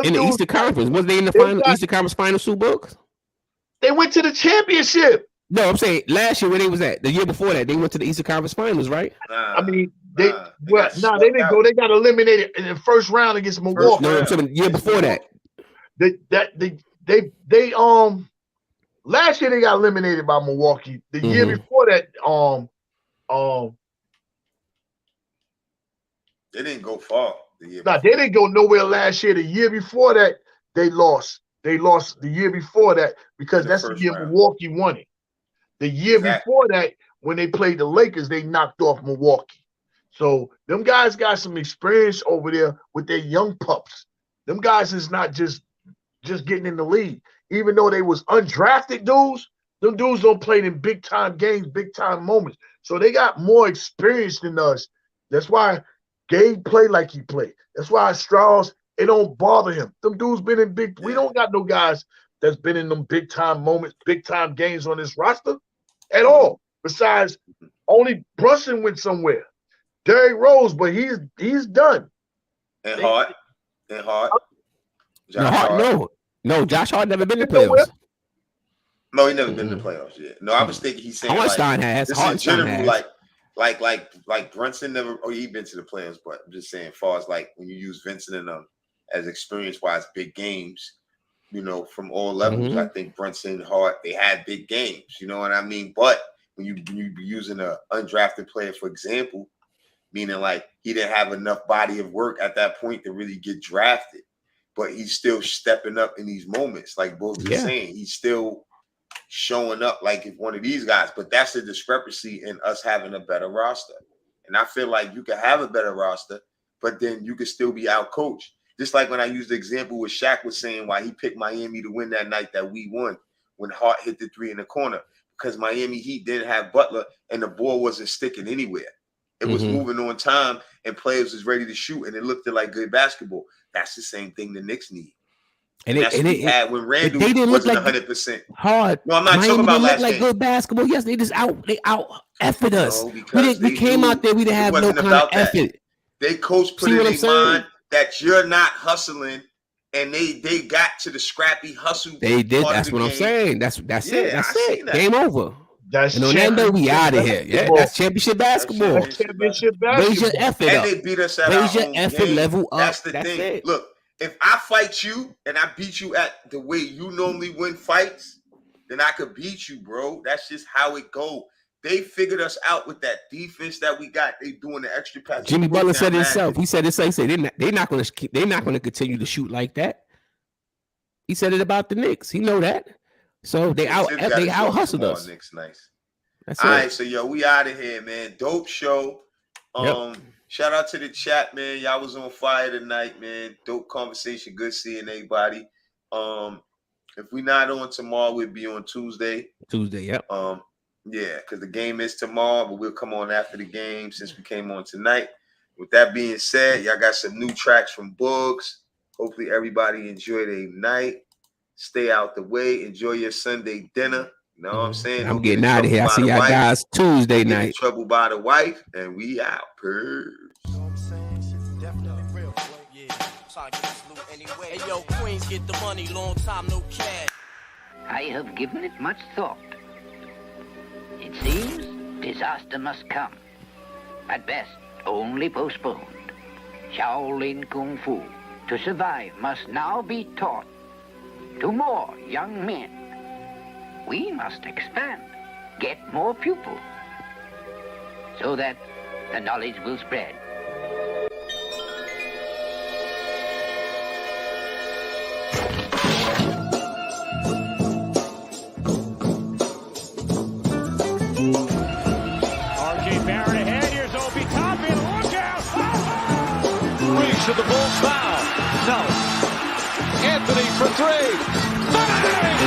In the Eastern Conference, was they in the final Eastern Conference Final, Sue Books? They went to the championship. No, I'm saying last year where they was at. The year before that, they went to the Eastern Conference Finals, right? I mean, they didn't go. They got eliminated in the first round against Milwaukee. No, I'm saying the year before that. They last year they got eliminated by Milwaukee. The year before that, they didn't go far. They didn't go nowhere last year. The year before that, they lost. They lost the year before that because that's the year Milwaukee won it. The year before that, when they played the Lakers, they knocked off Milwaukee. So them guys got some experience over there with their young pups. Them guys is not just getting in the league. Even though they was undrafted dudes, them dudes don't play in big time games, big time moments. So they got more experience than us. That's why Gabe played like he played. That's why Strauss, it don't bother him. Them dudes been in big. We don't got no guys that's been in them big time moments, big time games on this roster at all. Besides, only Brunson went somewhere. Derrick Rose, but he's done. And Hart. No. No, Josh Hart never been in the Nowhere. playoffs. No, he never been in the playoffs yet. No, I was thinking he's saying Hartenstein like has. this in Hartenstein general, has. like Brunson never. Oh, he been to the playoffs, but I'm just saying, as far as like when you use Vincent and them as experience-wise, big games, you know, from all levels. I think Brunson, Hart, they had big games. You know what I mean? But when you be using an undrafted player, for example, meaning like he didn't have enough body of work at that point to really get drafted, but he's still stepping up in these moments. Like both are saying, he's still showing up like if one of these guys. But that's the discrepancy in us having a better roster. And I feel like you can have a better roster, but then you can still be outcoached. Just like when I used the example with Shaq was saying why he picked Miami to win that night that we won when Hart hit the three in the corner, because Miami Heat didn't have Butler and the ball wasn't sticking anywhere. It was moving on time and players was ready to shoot and it looked like good basketball. That's the same thing the Knicks need. And that's what we had when Randle wasn't 100% hard. No, I'm not talking about last like game. Good basketball. Yes, they out efforted us. We came out there. We didn't have no kind of effort. They coach put in their mind that you're not hustling, and they got to the scrappy hustle. They did. That's what I'm saying. That's it. That's it. Game over. That's Orlando. We out of here. Yeah, that's championship basketball. That's championship basketball. Raise your effort up. And they beat us at Raise our your own effort game. level up. That's the thing. It. Look, if I fight you and I beat you at the way you normally win fights, then I could beat you, bro. That's just how it goes. They figured us out with that defense that we got. They doing the extra pass. Jimmy Butler said himself. He said it's like they're not going to continue to shoot like that. He said it about the Knicks. He know that. So they out hustled us. Knicks, nice. That's all it. right, so yo, we out of here, man. Dope show. Shout out to the chat, man. Y'all was on fire tonight, man. Dope conversation. Good seeing everybody. If we not on tomorrow, we'll be on Tuesday. Yep. Yeah, because the game is tomorrow, but we'll come on after the game since we came on tonight. With that being said, y'all got some new tracks from Bugs. Hopefully everybody enjoy their night. Stay out the way. Enjoy your Sunday dinner. You know what I'm saying? I'm getting out of here. I see y'all guys Tuesday night. In trouble by the wife, and we out. Purr. Hey, yo, Queens, get the money. Long time, no cash. I have given it much thought. It seems disaster must come. At best, only postponed. Shaolin Kung Fu, to survive, must now be taught to more young men. We must expand, get more pupils, so that the knowledge will spread. To the Bulls foul. No. Anthony for three. Bang!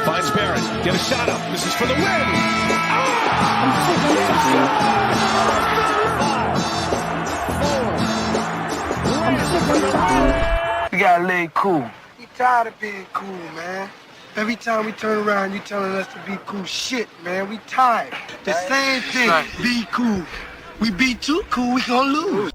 Finds Barrett. Get a shot up. This is for the win. We gotta lay cool. We tired of being cool, man. Every time we turn around, you telling us to be cool. Shit, man, we tired. The same thing, be cool. We be too cool, we gonna lose.